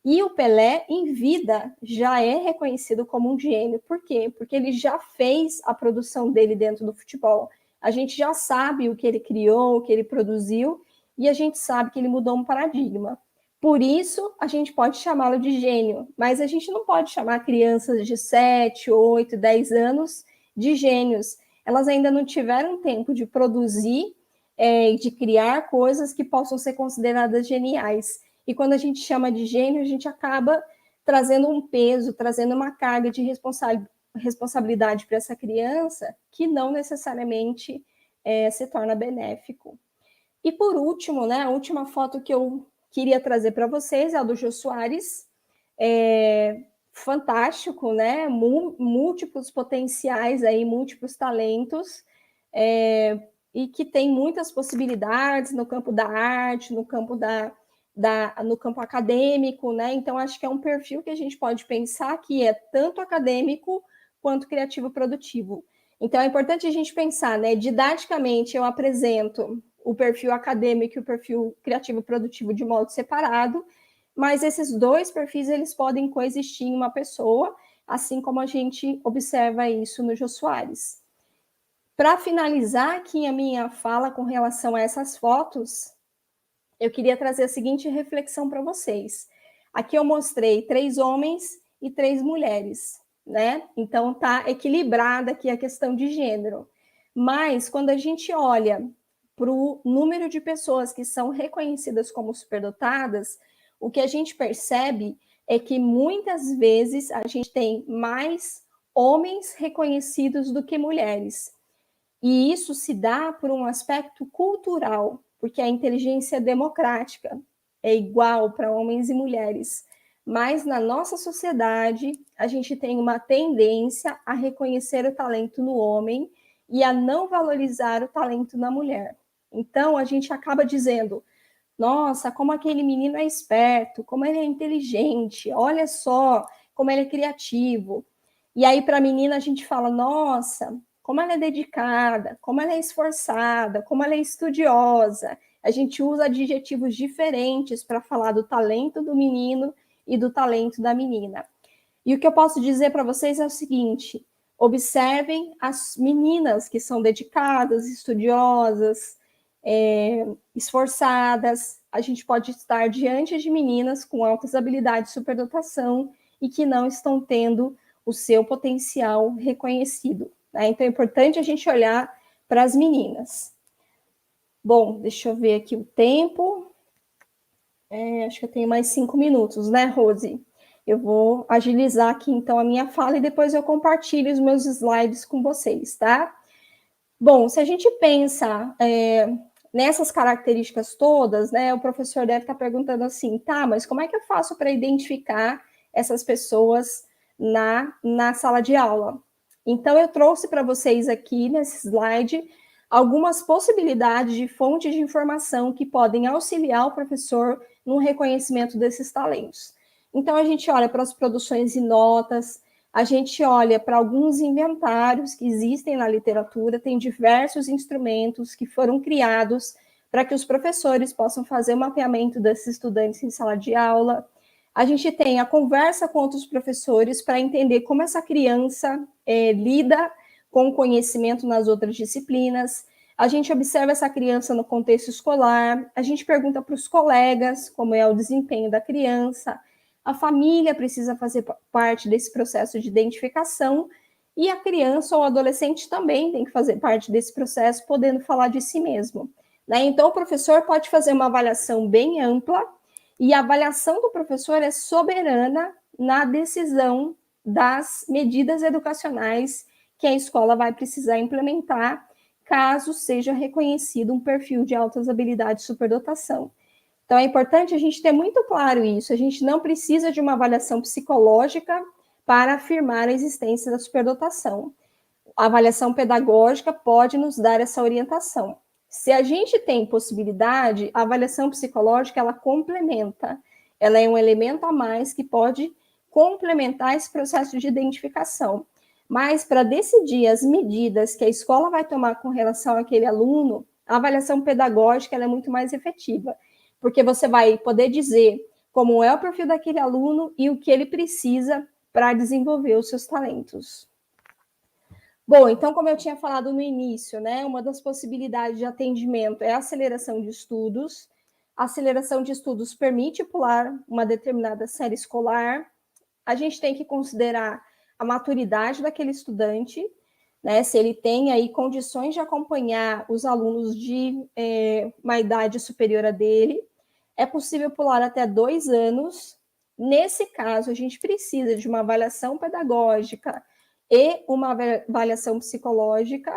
E o Pelé, em vida, já é reconhecido como um gênio. Por quê? Porque ele já fez a produção dele dentro do futebol. A gente já sabe o que ele criou, o que ele produziu, e a gente sabe que ele mudou um paradigma. Por isso, a gente pode chamá-lo de gênio, mas a gente não pode chamar crianças de 7, 8, 10 anos de gênios. Elas ainda não tiveram tempo de produzir, de criar coisas que possam ser consideradas geniais. E quando a gente chama de gênio, a gente acaba trazendo um peso, trazendo uma carga de responsabilidade para essa criança que não necessariamente se torna benéfico. E por último, né, a última foto que eu queria trazer para vocês é a do Jô Soares, fantástico, né? Múltiplos potenciais aí, múltiplos talentos, e que tem muitas possibilidades no campo da arte, no campo no campo acadêmico, né? Então, acho que é um perfil que a gente pode pensar que é tanto acadêmico quanto criativo produtivo. Então, é importante a gente pensar, né? Didaticamente, eu apresento o perfil acadêmico e o perfil criativo produtivo de modo separado, mas esses dois perfis, eles podem coexistir em uma pessoa, assim como a gente observa isso no Jô Soares. Para finalizar aqui a minha fala com relação a essas fotos, eu queria trazer a seguinte reflexão para vocês. Aqui eu mostrei 3 homens e 3 mulheres, né? Então tá equilibrada aqui a questão de gênero. Mas quando a gente olha para o número de pessoas que são reconhecidas como superdotadas, o que a gente percebe é que muitas vezes a gente tem mais homens reconhecidos do que mulheres. E isso se dá por um aspecto cultural, porque a inteligência democrática é igual para homens e mulheres. Mas na nossa sociedade, a gente tem uma tendência a reconhecer o talento no homem e a não valorizar o talento na mulher. Então, a gente acaba dizendo: nossa, como aquele menino é esperto, como ele é inteligente, olha só como ele é criativo. E aí, para a menina, a gente fala: nossa, como ela é dedicada, como ela é esforçada, como ela é estudiosa. A gente usa adjetivos diferentes para falar do talento do menino e do talento da menina. E o que eu posso dizer para vocês é o seguinte: observem as meninas que são dedicadas, estudiosas, esforçadas. A gente pode estar diante de meninas com altas habilidades de superdotação e que não estão tendo o seu potencial reconhecido. Né? Então é importante a gente olhar para as meninas. Bom, deixa eu ver aqui o tempo. Acho que eu tenho mais 5 minutos, né, Rose? Eu vou agilizar aqui, então, a minha fala e depois eu compartilho os meus slides com vocês, tá? Bom, se a gente pensa nessas características todas, né, o professor deve estar perguntando assim, tá, mas como é que eu faço para identificar essas pessoas na sala de aula? Então, eu trouxe para vocês aqui, nesse slide, algumas possibilidades de fontes de informação que podem auxiliar o professor no reconhecimento desses talentos. Então, a gente olha para as produções e notas, a gente olha para alguns inventários que existem na literatura, tem diversos instrumentos que foram criados para que os professores possam fazer o mapeamento desses estudantes em sala de aula. A gente tem a conversa com outros professores para entender como essa criança lida com o conhecimento nas outras disciplinas. A gente observa essa criança no contexto escolar, a gente pergunta para os colegas como é o desempenho da criança, a família precisa fazer parte desse processo de identificação e a criança ou adolescente também tem que fazer parte desse processo, podendo falar de si mesmo. Né? Então, o professor pode fazer uma avaliação bem ampla e a avaliação do professor é soberana na decisão das medidas educacionais que a escola vai precisar implementar caso seja reconhecido um perfil de altas habilidades de superdotação. Então, é importante a gente ter muito claro isso. A gente não precisa de uma avaliação psicológica para afirmar a existência da superdotação. A avaliação pedagógica pode nos dar essa orientação. Se a gente tem possibilidade, a avaliação psicológica, ela complementa. Ela é um elemento a mais que pode complementar esse processo de identificação. Mas para decidir as medidas que a escola vai tomar com relação àquele aluno, a avaliação pedagógica ela é muito mais efetiva, porque você vai poder dizer como é o perfil daquele aluno e o que ele precisa para desenvolver os seus talentos. Bom, então, como eu tinha falado no início, né, uma das possibilidades de atendimento é a aceleração de estudos. A aceleração de estudos permite pular uma determinada série escolar. A gente tem que considerar a maturidade daquele estudante, né, se ele tem aí condições de acompanhar os alunos de uma idade superior a dele. É possível pular até 2 anos. Nesse caso, a gente precisa de uma avaliação pedagógica e uma avaliação psicológica.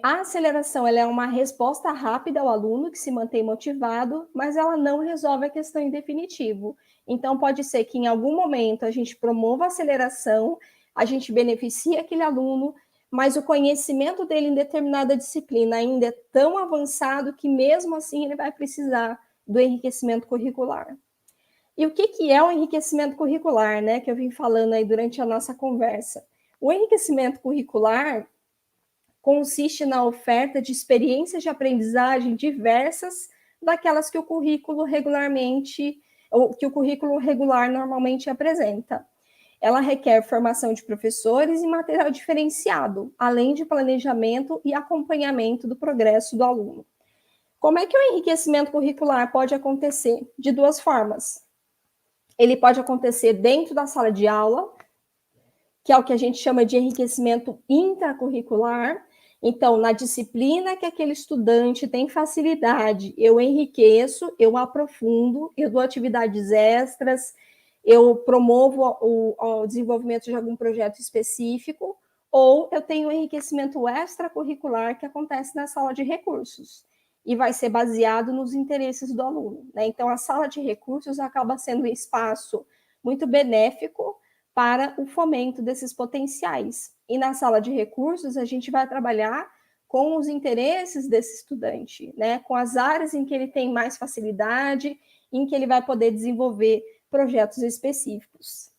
A aceleração ela é uma resposta rápida ao aluno que se mantém motivado, mas ela não resolve a questão em definitivo. Então, pode ser que em algum momento a gente promova a aceleração, a gente beneficia aquele aluno, mas o conhecimento dele em determinada disciplina ainda é tão avançado que mesmo assim ele vai precisar do enriquecimento curricular. E o que é o enriquecimento curricular, né? Que eu vim falando aí durante a nossa conversa. O enriquecimento curricular consiste na oferta de experiências de aprendizagem diversas daquelas que o currículo regular normalmente apresenta. Ela requer formação de professores e material diferenciado, além de planejamento e acompanhamento do progresso do aluno. Como é que o enriquecimento curricular pode acontecer? De 2 formas. Ele pode acontecer dentro da sala de aula, que é o que a gente chama de enriquecimento intracurricular. Então, na disciplina que aquele estudante tem facilidade, eu enriqueço, eu aprofundo, eu dou atividades extras, eu promovo o desenvolvimento de algum projeto específico, ou eu tenho enriquecimento extracurricular que acontece na sala de recursos e vai ser baseado nos interesses do aluno, né? Então, a sala de recursos acaba sendo um espaço muito benéfico para o fomento desses potenciais. E na sala de recursos, a gente vai trabalhar com os interesses desse estudante, né? Com as áreas em que ele tem mais facilidade, em que ele vai poder desenvolver projetos específicos.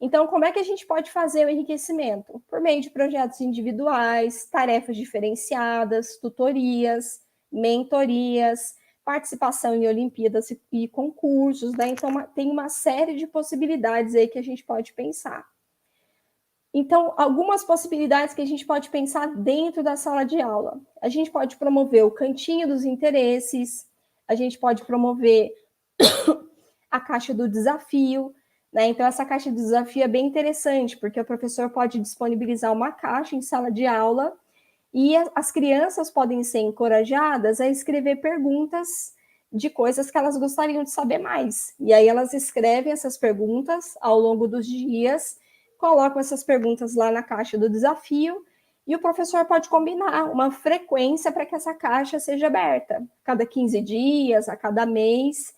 Então, como é que a gente pode fazer o enriquecimento? Por meio de projetos individuais, tarefas diferenciadas, tutorias, mentorias, participação em Olimpíadas e concursos, né? Então, tem uma série de possibilidades aí que a gente pode pensar. Então, algumas possibilidades que a gente pode pensar dentro da sala de aula. A gente pode promover o cantinho dos interesses, a gente pode promover a caixa do desafio, né? Então, essa caixa do desafio é bem interessante, porque o professor pode disponibilizar uma caixa em sala de aula e as crianças podem ser encorajadas a escrever perguntas de coisas que elas gostariam de saber mais. E aí elas escrevem essas perguntas ao longo dos dias, colocam essas perguntas lá na caixa do desafio, e o professor pode combinar uma frequência para que essa caixa seja aberta, a cada 15 dias, a cada mês.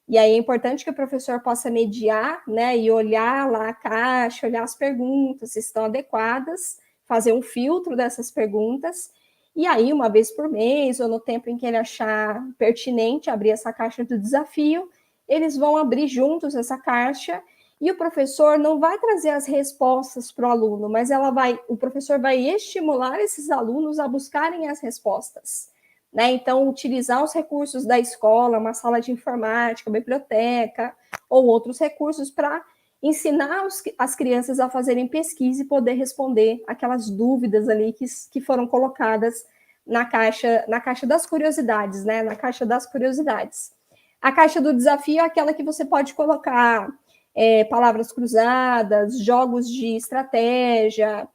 E aí é importante que o professor possa mediar, né, e olhar lá a caixa, olhar as perguntas, se estão adequadas, fazer um filtro dessas perguntas, e aí, uma vez por mês, ou no tempo em que ele achar pertinente abrir essa caixa do desafio, eles vão abrir juntos essa caixa, e o professor não vai trazer as respostas para o aluno, mas o professor vai estimular esses alunos a buscarem as respostas, né? Então, utilizar os recursos da escola, uma sala de informática, biblioteca, ou outros recursos para ensinar as crianças a fazerem pesquisa e poder responder aquelas dúvidas ali que foram colocadas na caixa das curiosidades, né? Na caixa das curiosidades. A caixa do desafio é aquela que você pode colocar palavras cruzadas, jogos de estratégia,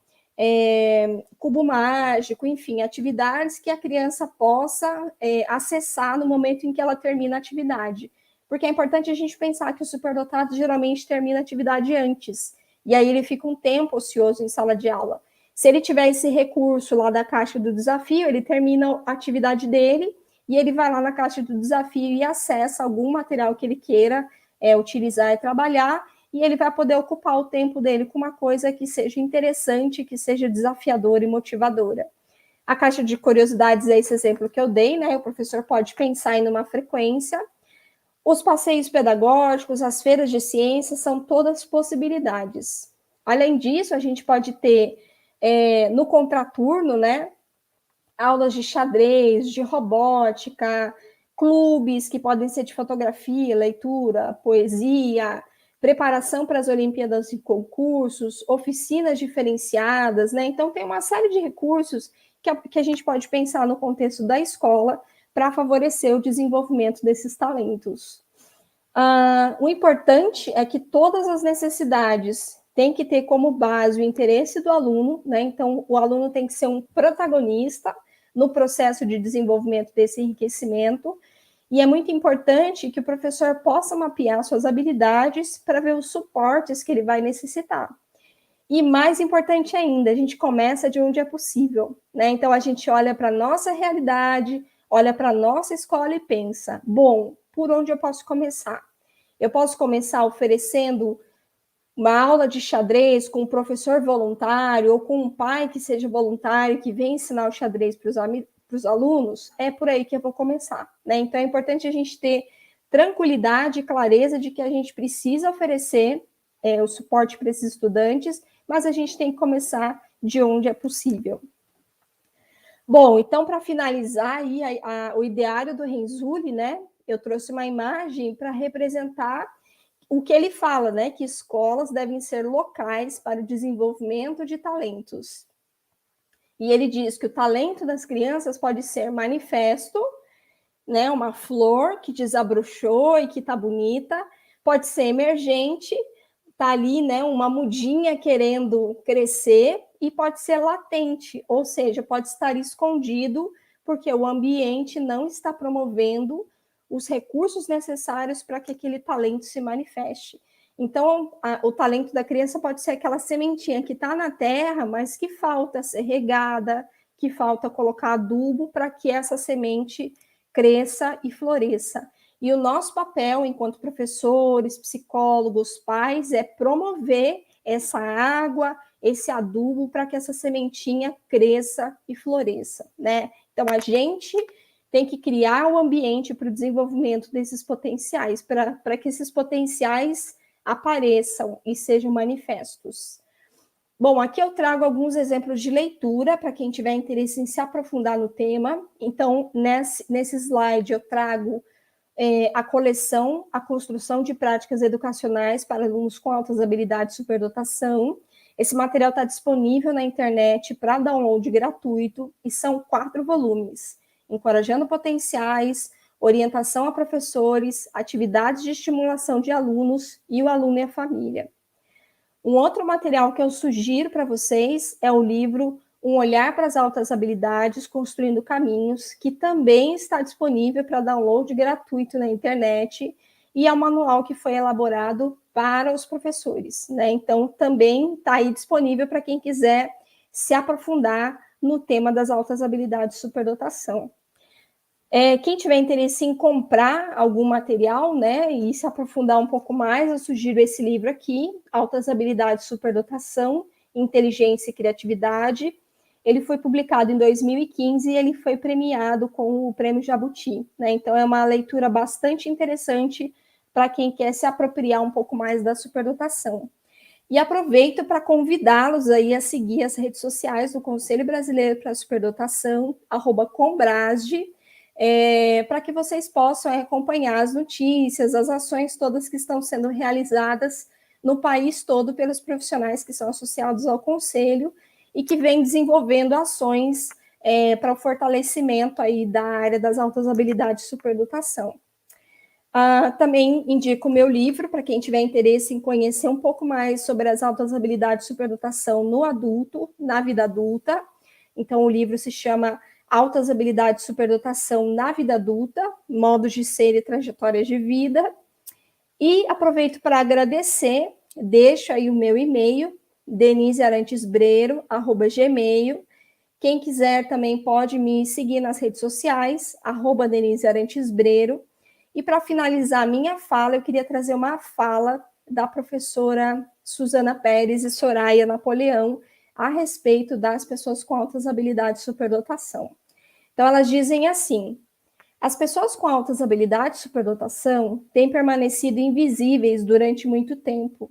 cubo mágico, enfim, atividades que a criança possa acessar no momento em que ela termina a atividade. Porque é importante a gente pensar que o superdotado geralmente termina a atividade antes, e aí ele fica um tempo ocioso em sala de aula. Se ele tiver esse recurso lá da caixa do desafio, ele termina a atividade dele, e ele vai lá na caixa do desafio e acessa algum material que ele queira utilizar e trabalhar, e ele vai poder ocupar o tempo dele com uma coisa que seja interessante, que seja desafiadora e motivadora. A caixa de curiosidades é esse exemplo que eu dei, né? O professor pode pensar em uma frequência. Os passeios pedagógicos, as feiras de ciências, são todas possibilidades. Além disso, a gente pode ter no contraturno, né, aulas de xadrez, de robótica, clubes que podem ser de fotografia, leitura, poesia, preparação para as Olimpíadas e concursos, oficinas diferenciadas, né? Então, tem uma série de recursos que a gente pode pensar no contexto da escola para favorecer o desenvolvimento desses talentos. O importante é que todas as necessidades têm que ter como base o interesse do aluno, né? Então, o aluno tem que ser um protagonista no processo de desenvolvimento desse enriquecimento, e é muito importante que o professor possa mapear suas habilidades para ver os suportes que ele vai necessitar. E mais importante ainda, a gente começa de onde é possível, né? Então, a gente olha para a nossa realidade, olha para a nossa escola e pensa, bom, por onde eu posso começar? Eu posso começar oferecendo uma aula de xadrez com um professor voluntário ou com um pai que seja voluntário, que vem ensinar o xadrez para os alunos? É por aí que eu vou começar, né? Então, é importante a gente ter tranquilidade e clareza de que a gente precisa oferecer o suporte para esses estudantes, mas a gente tem que começar de onde é possível. Bom, então, para finalizar aí o ideário do Renzulli, né? Eu trouxe uma imagem para representar o que ele fala, né? Que escolas devem ser locais para o desenvolvimento de talentos. E ele diz que o talento das crianças pode ser manifesto, né? Uma flor que desabrochou e que está bonita, pode ser emergente, está ali, né? Uma mudinha querendo crescer, e pode ser latente, ou seja, pode estar escondido, porque o ambiente não está promovendo os recursos necessários para que aquele talento se manifeste. Então, o talento da criança pode ser aquela sementinha que está na terra, mas que falta ser regada, que falta colocar adubo para que essa semente cresça e floresça. E o nosso papel, enquanto professores, psicólogos, pais, é promover essa água, esse adubo para que essa sementinha cresça e floresça, né? Então, a gente tem que criar o ambiente para o desenvolvimento desses potenciais, para que esses potenciais apareçam e sejam manifestos. Bom, aqui eu trago alguns exemplos de leitura para quem tiver interesse em se aprofundar no tema. Então, nesse slide eu trago a coleção A Construção de Práticas Educacionais para Alunos com Altas Habilidades e Superdotação. Esse material está disponível na internet para download gratuito e são 4 volumes. Encorajando potenciais, orientação a professores, atividades de estimulação de alunos e o aluno e a família. Um outro material que eu sugiro para vocês é o livro Um Olhar para as Altas Habilidades, Construindo Caminhos, que também está disponível para download gratuito na internet, e é um manual que foi elaborado para os professores, né? Então, também está aí disponível para quem quiser se aprofundar no tema das altas habilidades de superdotação. Quem tiver interesse em comprar algum material, né, e se aprofundar um pouco mais, eu sugiro esse livro aqui, Altas Habilidades, Superdotação, Inteligência e Criatividade. Ele foi publicado em 2015 e ele foi premiado com o Prêmio Jabuti, né? Então, é uma leitura bastante interessante para quem quer se apropriar um pouco mais da superdotação. E aproveito para convidá-los aí a seguir as redes sociais do Conselho Brasileiro para a Superdotação, @Combrasde, para que vocês possam acompanhar as notícias, as ações todas que estão sendo realizadas no país todo pelos profissionais que são associados ao Conselho e que vêm desenvolvendo ações para o fortalecimento aí da área das altas habilidades de superdotação. Também indico o meu livro, para quem tiver interesse em conhecer um pouco mais sobre as altas habilidades de superdotação no adulto, na vida adulta. Então, o livro se chama Altas Habilidades de Superdotação na Vida Adulta, Modos de Ser e Trajetórias de Vida. E aproveito para agradecer, deixo aí o meu e-mail, denisearantesbreiro@gmail. Quem quiser também pode me seguir nas redes sociais, @denisearantesbreiro. E para finalizar a minha fala, eu queria trazer uma fala da professora Suzana Pérez e Soraya Napoleão, a respeito das pessoas com altas habilidades de superdotação. Então, elas dizem assim: as pessoas com altas habilidades de superdotação têm permanecido invisíveis durante muito tempo.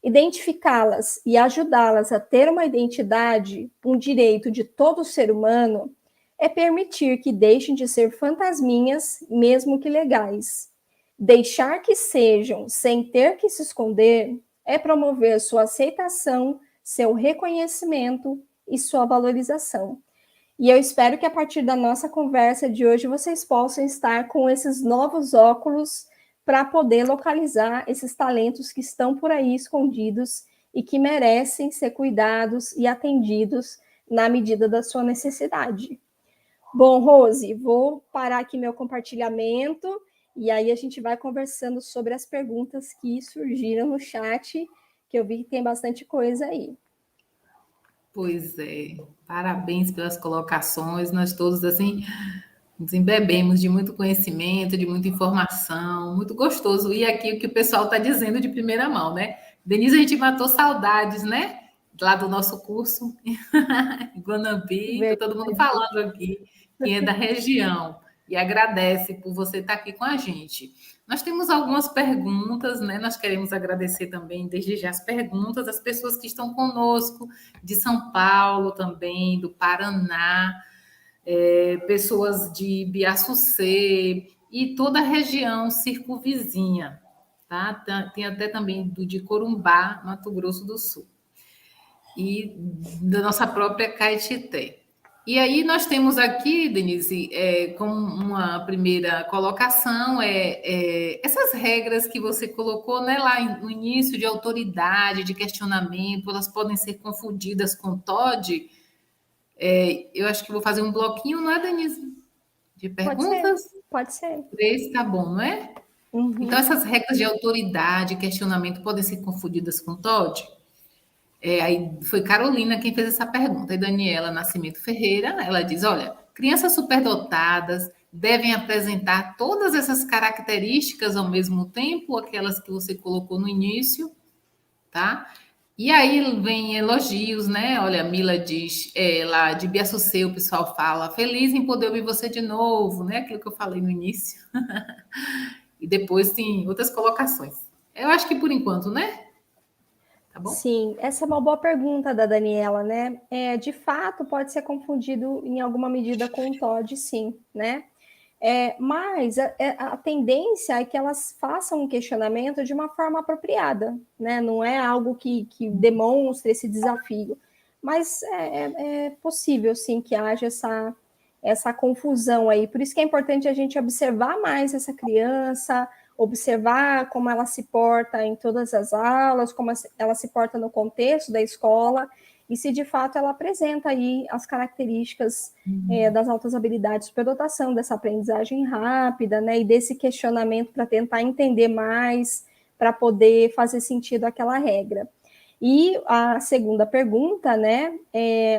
Identificá-las e ajudá-las a ter uma identidade, um direito de todo ser humano, é permitir que deixem de ser fantasminhas, mesmo que legais. Deixar que sejam, sem ter que se esconder, é promover sua aceitação, seu reconhecimento e sua valorização. E eu espero que a partir da nossa conversa de hoje vocês possam estar com esses novos óculos para poder localizar esses talentos que estão por aí escondidos e que merecem ser cuidados e atendidos na medida da sua necessidade. Bom, Rose, vou parar aqui meu compartilhamento e aí a gente vai conversando sobre as perguntas que surgiram no chat, que eu vi que tem bastante coisa aí. Pois é, parabéns pelas colocações, nós todos, assim, nos embebemos de muito conhecimento, de muita informação, muito gostoso. E aqui o que o pessoal está dizendo de primeira mão, né? Denise, a gente matou saudades, né? Lá do nosso curso, em Guanambi, tá todo mundo falando aqui, quem é da região, e agradece por você estar aqui com a gente. Nós temos algumas perguntas, né? Nós queremos agradecer também, desde já, as perguntas das pessoas que estão conosco, de São Paulo também, do Paraná, pessoas de Biaçucê e toda a região circunvizinha, tá? Tem até também de Corumbá, Mato Grosso do Sul, e da nossa própria Caetité. E aí nós temos aqui, Denise, como uma primeira colocação, essas regras que você colocou, né, lá no início, de autoridade, de questionamento, elas podem ser confundidas com TOD. Eu acho que vou fazer um bloquinho, não é, Denise? De perguntas? Pode ser. 3, tá bom, não é? Uhum. Então, essas regras de autoridade, questionamento, podem ser confundidas com TOD? Aí foi Carolina quem fez essa pergunta. E Daniela Nascimento Ferreira, ela diz: olha, crianças superdotadas devem apresentar todas essas características ao mesmo tempo, aquelas que você colocou no início, tá? E aí vem elogios, né? Olha, a Mila diz, lá de Biaçucê, o pessoal fala, feliz em poder ouvir você de novo, né? Aquilo que eu falei no início. E depois tem outras colocações. Eu acho que por enquanto, né? Tá bom? Sim, essa é uma boa pergunta da Daniela, né? De fato, pode ser confundido em alguma medida com o TOD, sim, né? Mas a tendência é que elas façam um questionamento de uma forma apropriada, né? Não é algo que demonstre esse desafio, mas é possível, sim, que haja essa confusão aí. Por isso que é importante a gente observar mais essa criança, observar como ela se porta em todas as aulas, como ela se porta no contexto da escola, e se de fato ela apresenta aí as características das altas habilidades de superdotação, dessa aprendizagem rápida, né, e desse questionamento para tentar entender mais, para poder fazer sentido aquela regra. E a segunda pergunta, né,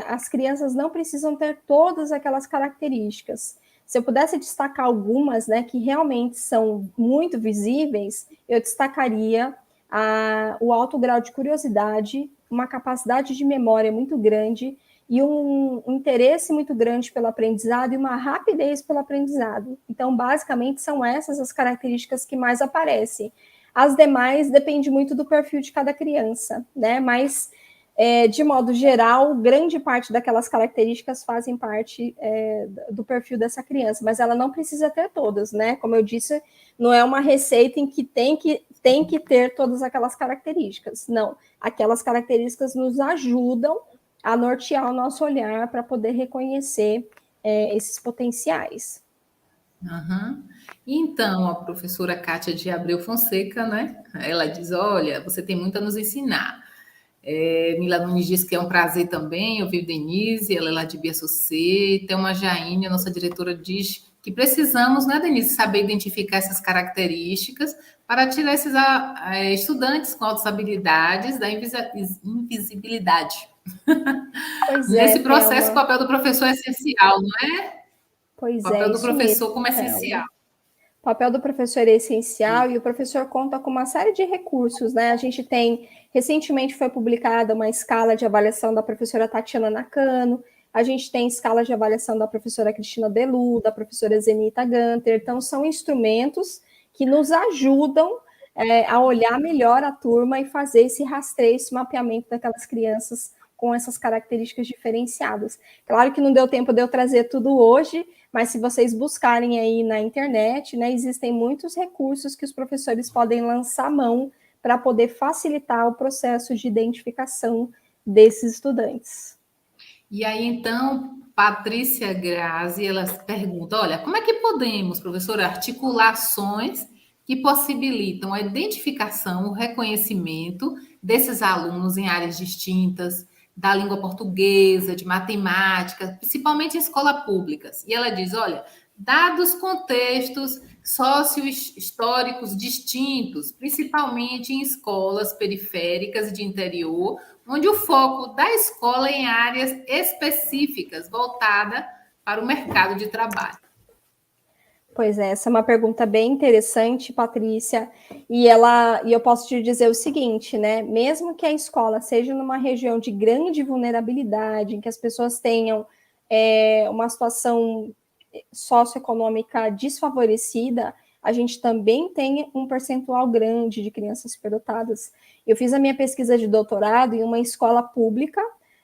as crianças não precisam ter todas aquelas características. Se eu pudesse destacar algumas, né, que realmente são muito visíveis, eu destacaria o alto grau de curiosidade, uma capacidade de memória muito grande e um interesse muito grande pelo aprendizado e uma rapidez pelo aprendizado. Então, basicamente, são essas as características que mais aparecem. As demais depende muito do perfil de cada criança, né? Mas de modo geral, grande parte daquelas características fazem parte do perfil dessa criança, mas ela não precisa ter todas, né? Como eu disse, não é uma receita em que tem que ter todas aquelas características. Não, aquelas características nos ajudam a nortear o nosso olhar para poder reconhecer esses potenciais. Uhum. Então, a professora Kátia de Abreu Fonseca, né? Ela diz: olha, você tem muito a nos ensinar. Mila Nunes diz que é um prazer também ouvir Denise, ela é lá de Biaçucê. Tem uma Jaine, a nossa diretora, diz que precisamos, né, Denise, saber identificar essas características para tirar esses estudantes com altas habilidades da invisibilidade. Nesse processo, o papel do professor é essencial, não é? Pois O papel do isso professor mesmo, como essencial. O papel do professor é essencial e o professor conta com uma série de recursos, né? A gente tem, recentemente foi publicada uma escala de avaliação da professora Tatiana Nakano, a gente tem escala de avaliação da professora Cristina Belu, da professora Zenita Gunter, então são instrumentos que nos ajudam a olhar melhor a turma e fazer esse rastreio, esse mapeamento daquelas crianças com essas características diferenciadas. Claro que não deu tempo de eu trazer tudo hoje, mas se vocês buscarem aí na internet, né, existem muitos recursos que os professores podem lançar mão para poder facilitar o processo de identificação desses estudantes. E aí, então, Patrícia Grazi, ela pergunta, olha, como é que podemos, professora, articular ações que possibilitam a identificação, o reconhecimento desses alunos em áreas distintas, da língua portuguesa, de matemática, principalmente em escolas públicas. E ela diz, olha, dados contextos sócio-históricos distintos, principalmente em escolas periféricas de interior, onde o foco da escola é em áreas específicas, voltada para o mercado de trabalho. Pois é, essa é uma pergunta bem interessante, Patrícia, e eu posso te dizer o seguinte, né? Mesmo que a escola seja numa região de grande vulnerabilidade, em que as pessoas tenham uma situação socioeconômica desfavorecida, a gente também tem um percentual grande de crianças superdotadas. Eu fiz a minha pesquisa de doutorado em uma escola pública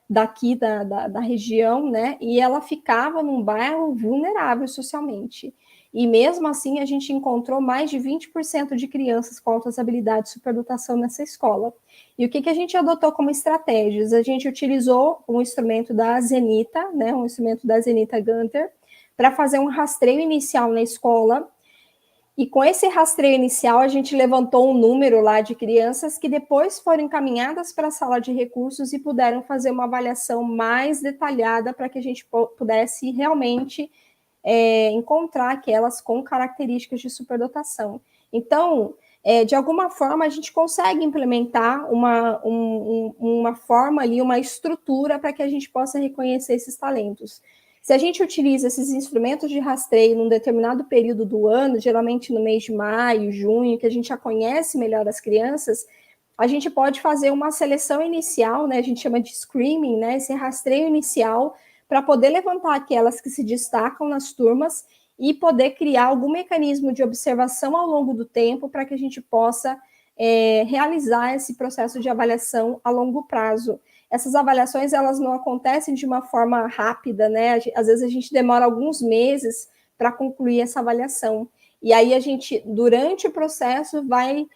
daqui da região, né? E ela ficava num bairro vulnerável socialmente. E mesmo assim, a gente encontrou mais de 20% de crianças com altas habilidades de superdotação nessa escola. E o que a gente adotou como estratégias? A gente utilizou um instrumento da Zenita, né, um instrumento da Zenita Gunter, para fazer um rastreio inicial na escola. E com esse rastreio inicial, a gente levantou um número lá de crianças que depois foram encaminhadas para a sala de recursos e puderam fazer uma avaliação mais detalhada para que a gente pudesse realmente encontrar aquelas com características de superdotação. Então, de alguma forma, a gente consegue implementar uma forma ali, uma estrutura para que a gente possa reconhecer esses talentos. Se a gente utiliza esses instrumentos de rastreio num determinado período do ano, geralmente no mês de maio, junho, que a gente já conhece melhor as crianças, a gente pode fazer uma seleção inicial, né? A gente chama de screening, né? Esse rastreio inicial, para poder levantar aquelas que se destacam nas turmas e poder criar algum mecanismo de observação ao longo do tempo para que a gente possa realizar esse processo de avaliação a longo prazo. Essas avaliações, elas não acontecem de uma forma rápida, né? Às vezes a gente demora alguns meses para concluir essa avaliação. E aí a gente, durante o processo, vai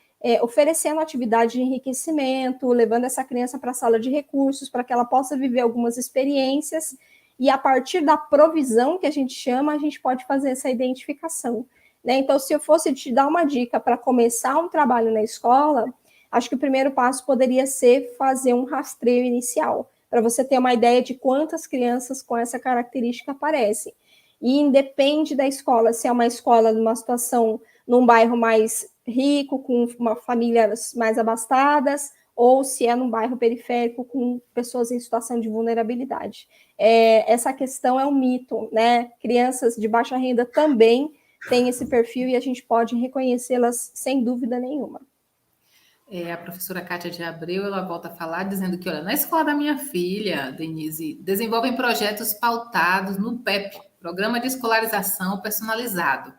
oferecendo atividade de enriquecimento, levando essa criança para a sala de recursos, para que ela possa viver algumas experiências, e a partir da provisão, que a gente chama, a gente pode fazer essa identificação. Né? Então, se eu fosse te dar uma dica para começar um trabalho na escola, acho que o primeiro passo poderia ser fazer um rastreio inicial, para você ter uma ideia de quantas crianças com essa característica aparecem. E independe da escola, se é uma escola numa situação, num bairro mais rico, com famílias mais abastadas, ou se é num bairro periférico com pessoas em situação de vulnerabilidade. Essa questão é um mito, né? Crianças de baixa renda também têm esse perfil e a gente pode reconhecê-las sem dúvida nenhuma. A professora Kátia de Abreu, ela volta a falar, dizendo que, olha, na escola da minha filha, Denise, desenvolvem projetos pautados no PEP, Programa de Escolarização Personalizado.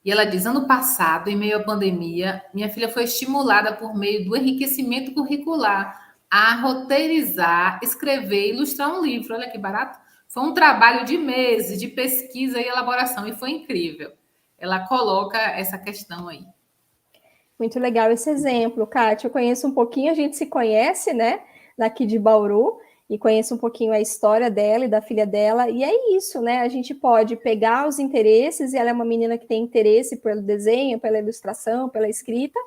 E ela diz, ano passado, em meio à pandemia, minha filha foi estimulada por meio do enriquecimento curricular a roteirizar, escrever e ilustrar um livro. Olha que barato. Foi um trabalho de meses de pesquisa e elaboração e foi incrível. Ela coloca essa questão aí. Muito legal esse exemplo, Kátia. Eu conheço um pouquinho, a gente se conhece, né, daqui de Bauru, e conheço um pouquinho a história dela e da filha dela, e é isso, né, a gente pode pegar os interesses, e ela é uma menina que tem interesse pelo desenho, pela ilustração, pela escrita,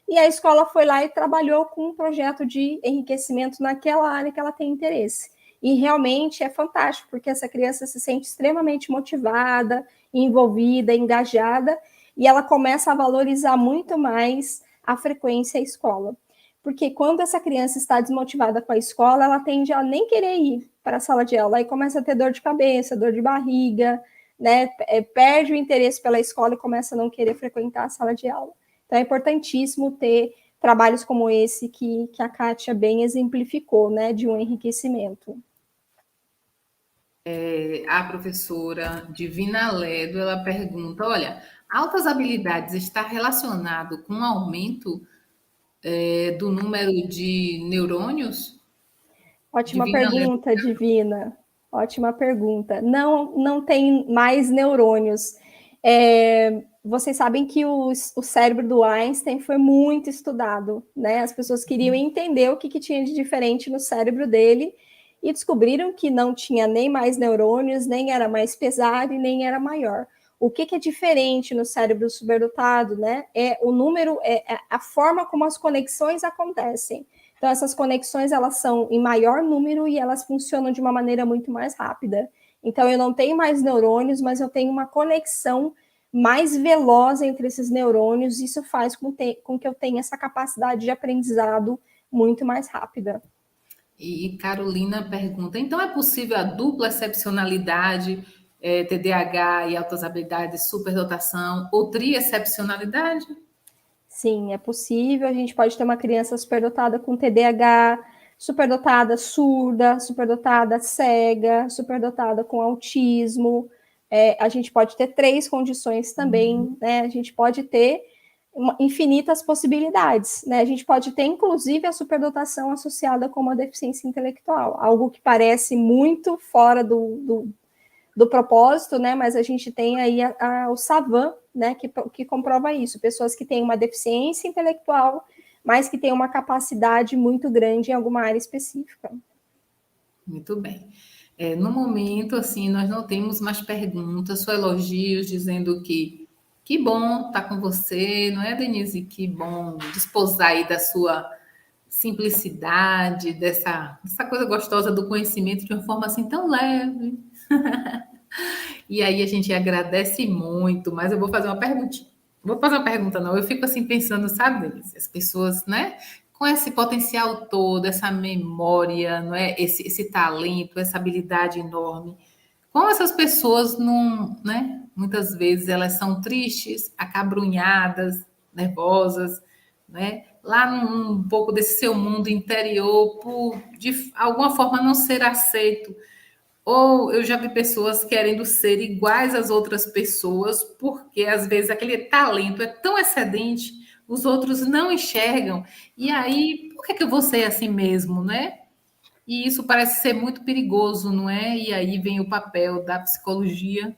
e a escola foi lá e trabalhou com um projeto de enriquecimento naquela área que ela tem interesse. E realmente é fantástico, porque essa criança se sente extremamente motivada, envolvida, engajada, e ela começa a valorizar muito mais a frequência à escola. Porque quando essa criança está desmotivada com a escola, ela tende a nem querer ir para a sala de aula, aí começa a ter dor de cabeça, dor de barriga, né, perde o interesse pela escola e começa a não querer frequentar a sala de aula. Então, é importantíssimo ter trabalhos como esse que a Kátia bem exemplificou, né, de um enriquecimento. A professora Divina Ledo, ela pergunta, olha, altas habilidades está relacionado com o aumento do número de neurônios? Ótima Divina Ledo. pergunta, Divina. Ótima pergunta. Não tem mais neurônios. Vocês sabem que o cérebro do Einstein foi muito estudado, né? As pessoas queriam entender o que tinha de diferente no cérebro dele e descobriram que não tinha nem mais neurônios, nem era mais pesado e nem era maior. O que é diferente no cérebro superdotado, né? É o número, é a forma como as conexões acontecem. Então, essas conexões, elas são em maior número e elas funcionam de uma maneira muito mais rápida. Então, eu não tenho mais neurônios, mas eu tenho uma conexão mais veloz entre esses neurônios, e isso faz com que eu tenha essa capacidade de aprendizado muito mais rápida. E Carolina pergunta, então é possível a dupla excepcionalidade, TDAH e altas habilidades, superdotação, ou triexcepcionalidade? Sim, é possível. A gente pode ter uma criança superdotada com TDAH, superdotada surda, superdotada cega, superdotada com autismo. A gente pode ter 3 condições também, né? A gente pode ter infinitas possibilidades, né? A gente pode ter, inclusive, a superdotação associada com uma deficiência intelectual, algo que parece muito fora do propósito, né? Mas a gente tem aí o Savan, né? Que comprova isso. Pessoas que têm uma deficiência intelectual, mas que têm uma capacidade muito grande em alguma área específica. Muito bem. No momento, assim, nós não temos mais perguntas, só elogios, dizendo que bom estar com você, não é, Denise? Que bom desposar aí da sua simplicidade, dessa coisa gostosa do conhecimento de uma forma assim tão leve. E aí a gente agradece muito, mas eu vou fazer uma perguntinha. Vou fazer uma pergunta, não. Eu fico assim pensando, sabe, Denise? As pessoas, né? Com esse potencial todo, essa memória, não é? Esse talento, essa habilidade enorme. Como essas pessoas não, né? Muitas vezes elas são tristes, acabrunhadas, nervosas, né? Lá um pouco desse seu mundo interior, por de alguma forma não ser aceito. Ou eu já vi pessoas querendo ser iguais às outras pessoas, porque às vezes aquele talento é tão excedente, os outros não enxergam. E aí, por que eu vou ser assim mesmo, né? E isso parece ser muito perigoso, não é? E aí vem o papel da psicologia.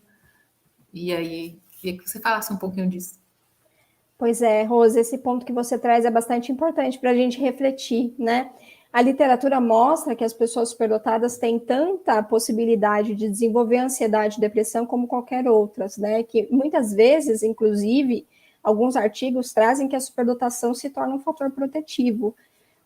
E aí, queria que você falasse um pouquinho disso. Pois é, Rose, esse ponto que você traz é bastante importante para a gente refletir, né? A literatura mostra que as pessoas superdotadas têm tanta possibilidade de desenvolver ansiedade e depressão como qualquer outras, né? Que muitas vezes, inclusive, alguns artigos trazem que a superdotação se torna um fator protetivo.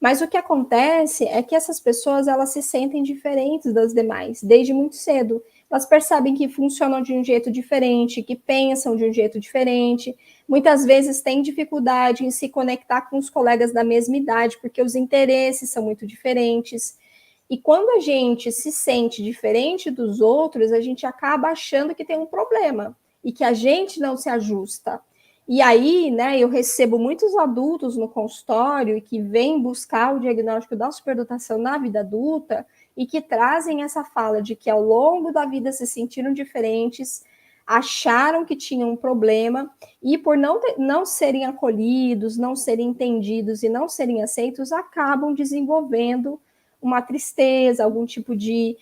Mas o que acontece é que essas pessoas, elas se sentem diferentes das demais, desde muito cedo. Elas percebem que funcionam de um jeito diferente, que pensam de um jeito diferente, muitas vezes têm dificuldade em se conectar com os colegas da mesma idade, porque os interesses são muito diferentes. E quando a gente se sente diferente dos outros, a gente acaba achando que tem um problema e que a gente não se ajusta. E aí, né, eu recebo muitos adultos no consultório que vêm buscar o diagnóstico da superdotação na vida adulta e que trazem essa fala de que ao longo da vida se sentiram diferentes, acharam que tinham um problema e por não serem acolhidos, não serem entendidos e não serem aceitos, acabam desenvolvendo uma tristeza, algum tipo de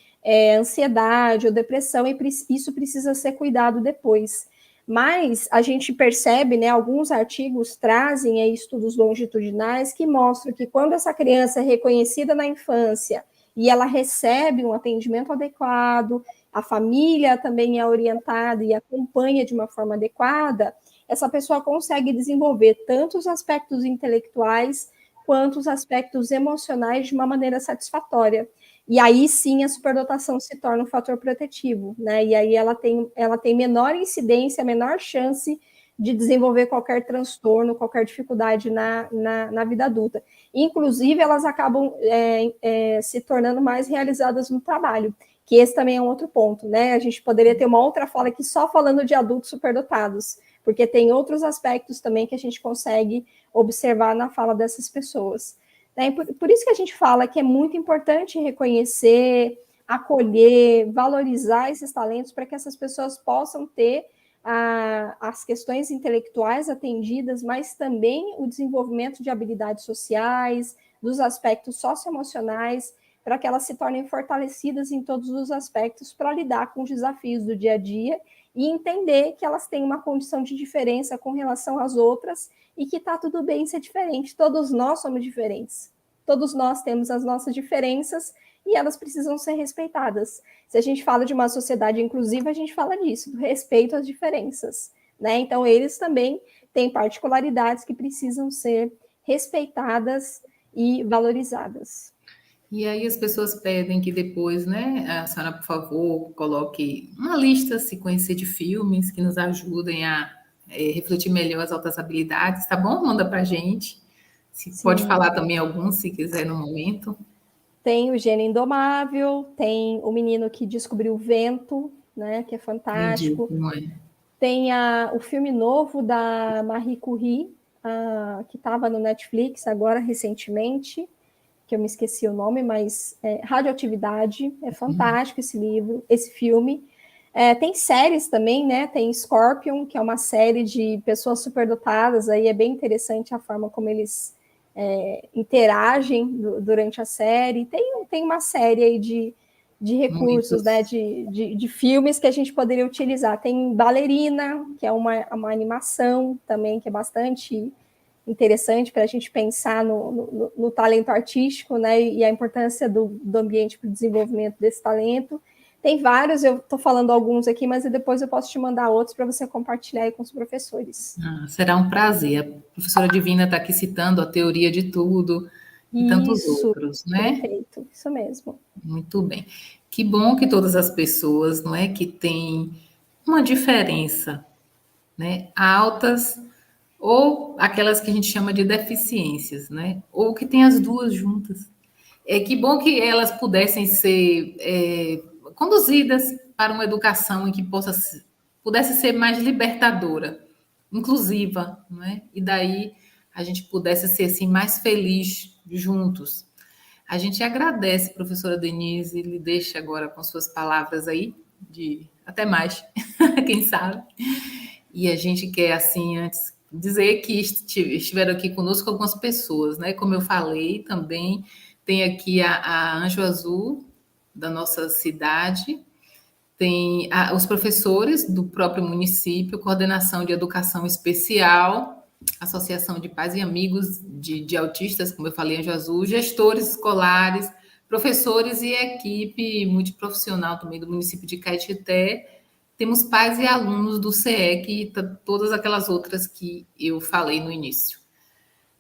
ansiedade ou depressão, e isso precisa ser cuidado depois. Mas a gente percebe, né, alguns artigos trazem aí estudos longitudinais que mostram que quando essa criança é reconhecida na infância e ela recebe um atendimento adequado, a família também é orientada e acompanha de uma forma adequada, essa pessoa consegue desenvolver tanto os aspectos intelectuais quanto os aspectos emocionais de uma maneira satisfatória. E aí sim a superdotação se torna um fator protetivo, né? E aí ela tem menor incidência, menor chance de desenvolver qualquer transtorno, qualquer dificuldade na vida adulta. Inclusive, elas acabam se tornando mais realizadas no trabalho, que esse também é um outro ponto, né? A gente poderia ter uma outra fala aqui só falando de adultos superdotados, porque tem outros aspectos também que a gente consegue observar na fala dessas pessoas. Né? Por isso que a gente fala que é muito importante reconhecer, acolher, valorizar esses talentos para que essas pessoas possam ter as questões intelectuais atendidas, mas também o desenvolvimento de habilidades sociais, dos aspectos socioemocionais, para que elas se tornem fortalecidas em todos os aspectos para lidar com os desafios do dia a dia e entender que elas têm uma condição de diferença com relação às outras e que está tudo bem ser diferente. Todos nós somos diferentes. Todos nós temos as nossas diferenças e elas precisam ser respeitadas. Se a gente fala de uma sociedade inclusiva, a gente fala disso, do respeito às diferenças, né? Então, eles também têm particularidades que precisam ser respeitadas e valorizadas. E aí as pessoas pedem que depois, né, a senhora, por favor, coloque uma lista, se conhecer, de filmes que nos ajudem a refletir melhor as altas habilidades, tá bom? Manda pra gente. Pode falar também alguns, se quiser, no momento. Tem o Gênio Indomável, tem o Menino que Descobriu o Vento, né, que é fantástico. Entendi, tem o filme novo da Marie Curie, que estava no Netflix agora recentemente, que eu me esqueci o nome, mas Radioatividade, é fantástico esse filme. Tem séries também, né? Tem Scorpion, que é uma série de pessoas superdotadas, aí é bem interessante a forma como eles interagem durante a série. Tem uma série aí de recursos, né? De filmes que a gente poderia utilizar. Tem Ballerina, que é uma animação também, que é bastante interessante para a gente pensar no talento artístico, né, e a importância do ambiente para o desenvolvimento desse talento. Tem vários, eu estou falando alguns aqui, mas depois eu posso te mandar outros para você compartilhar aí com os professores. Será um prazer. A professora Divina está aqui citando a Teoria de Tudo e tantos outros, né? Perfeito, isso mesmo. Muito bem. Que bom que todas as pessoas, não é, que têm uma diferença, né, altas, ou aquelas que a gente chama de deficiências, né? Ou que tem as duas juntas. Que bom que elas pudessem ser conduzidas para uma educação em que pudesse ser mais libertadora, inclusiva, não é? E daí a gente pudesse ser assim mais feliz juntos. A gente agradece, professora Denise, e lhe deixa agora com suas palavras aí, de até mais, quem sabe. E a gente quer, assim, antes, dizer que estiveram aqui conosco algumas pessoas, né? Como eu falei também, tem aqui a Anjo Azul, da nossa cidade, tem os professores do próprio município, Coordenação de Educação Especial, Associação de Pais e Amigos de Autistas, como eu falei, Anjo Azul, gestores escolares, professores e equipe multiprofissional também do município de Caetité. Temos pais e alunos do CEEC e todas aquelas outras que eu falei no início.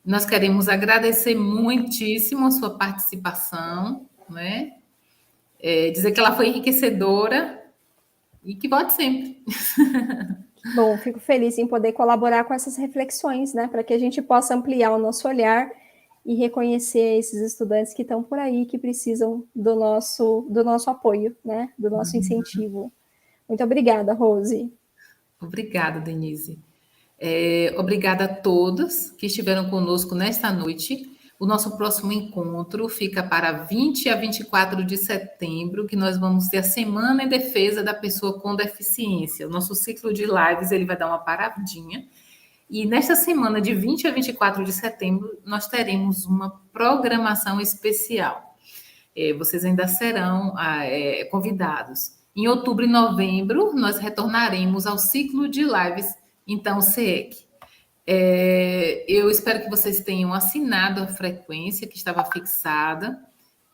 Nós queremos agradecer muitíssimo a sua participação, né? Dizer que ela foi enriquecedora e que volte sempre. Bom, fico feliz em poder colaborar com essas reflexões, né? Para que a gente possa ampliar o nosso olhar e reconhecer esses estudantes que estão por aí, que precisam do nosso apoio, né? Do nosso incentivo. Muito obrigada, Rose. Obrigada, Denise. Obrigada a todos que estiveram conosco nesta noite. O nosso próximo encontro fica para 20 a 24 de setembro, que nós vamos ter a Semana em Defesa da Pessoa com Deficiência. O nosso ciclo de lives ele vai dar uma paradinha. E nesta semana, de 20 a 24 de setembro, nós teremos uma programação especial. Vocês ainda serão convidados. Em outubro e novembro, nós retornaremos ao ciclo de lives, então, CEEC. Eu espero que vocês tenham assinado a frequência que estava fixada,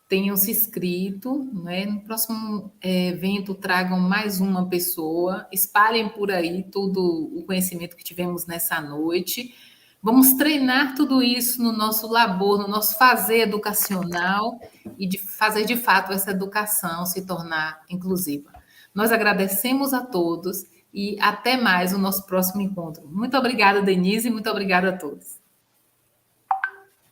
tenham se inscrito, né? No próximo evento tragam mais uma pessoa, espalhem por aí todo o conhecimento que tivemos nessa noite. Vamos treinar tudo isso no nosso labor, no nosso fazer educacional e de fazer de fato essa educação se tornar inclusiva. Nós agradecemos a todos e até mais o nosso próximo encontro. Muito obrigada, Denise, e muito obrigada a todos.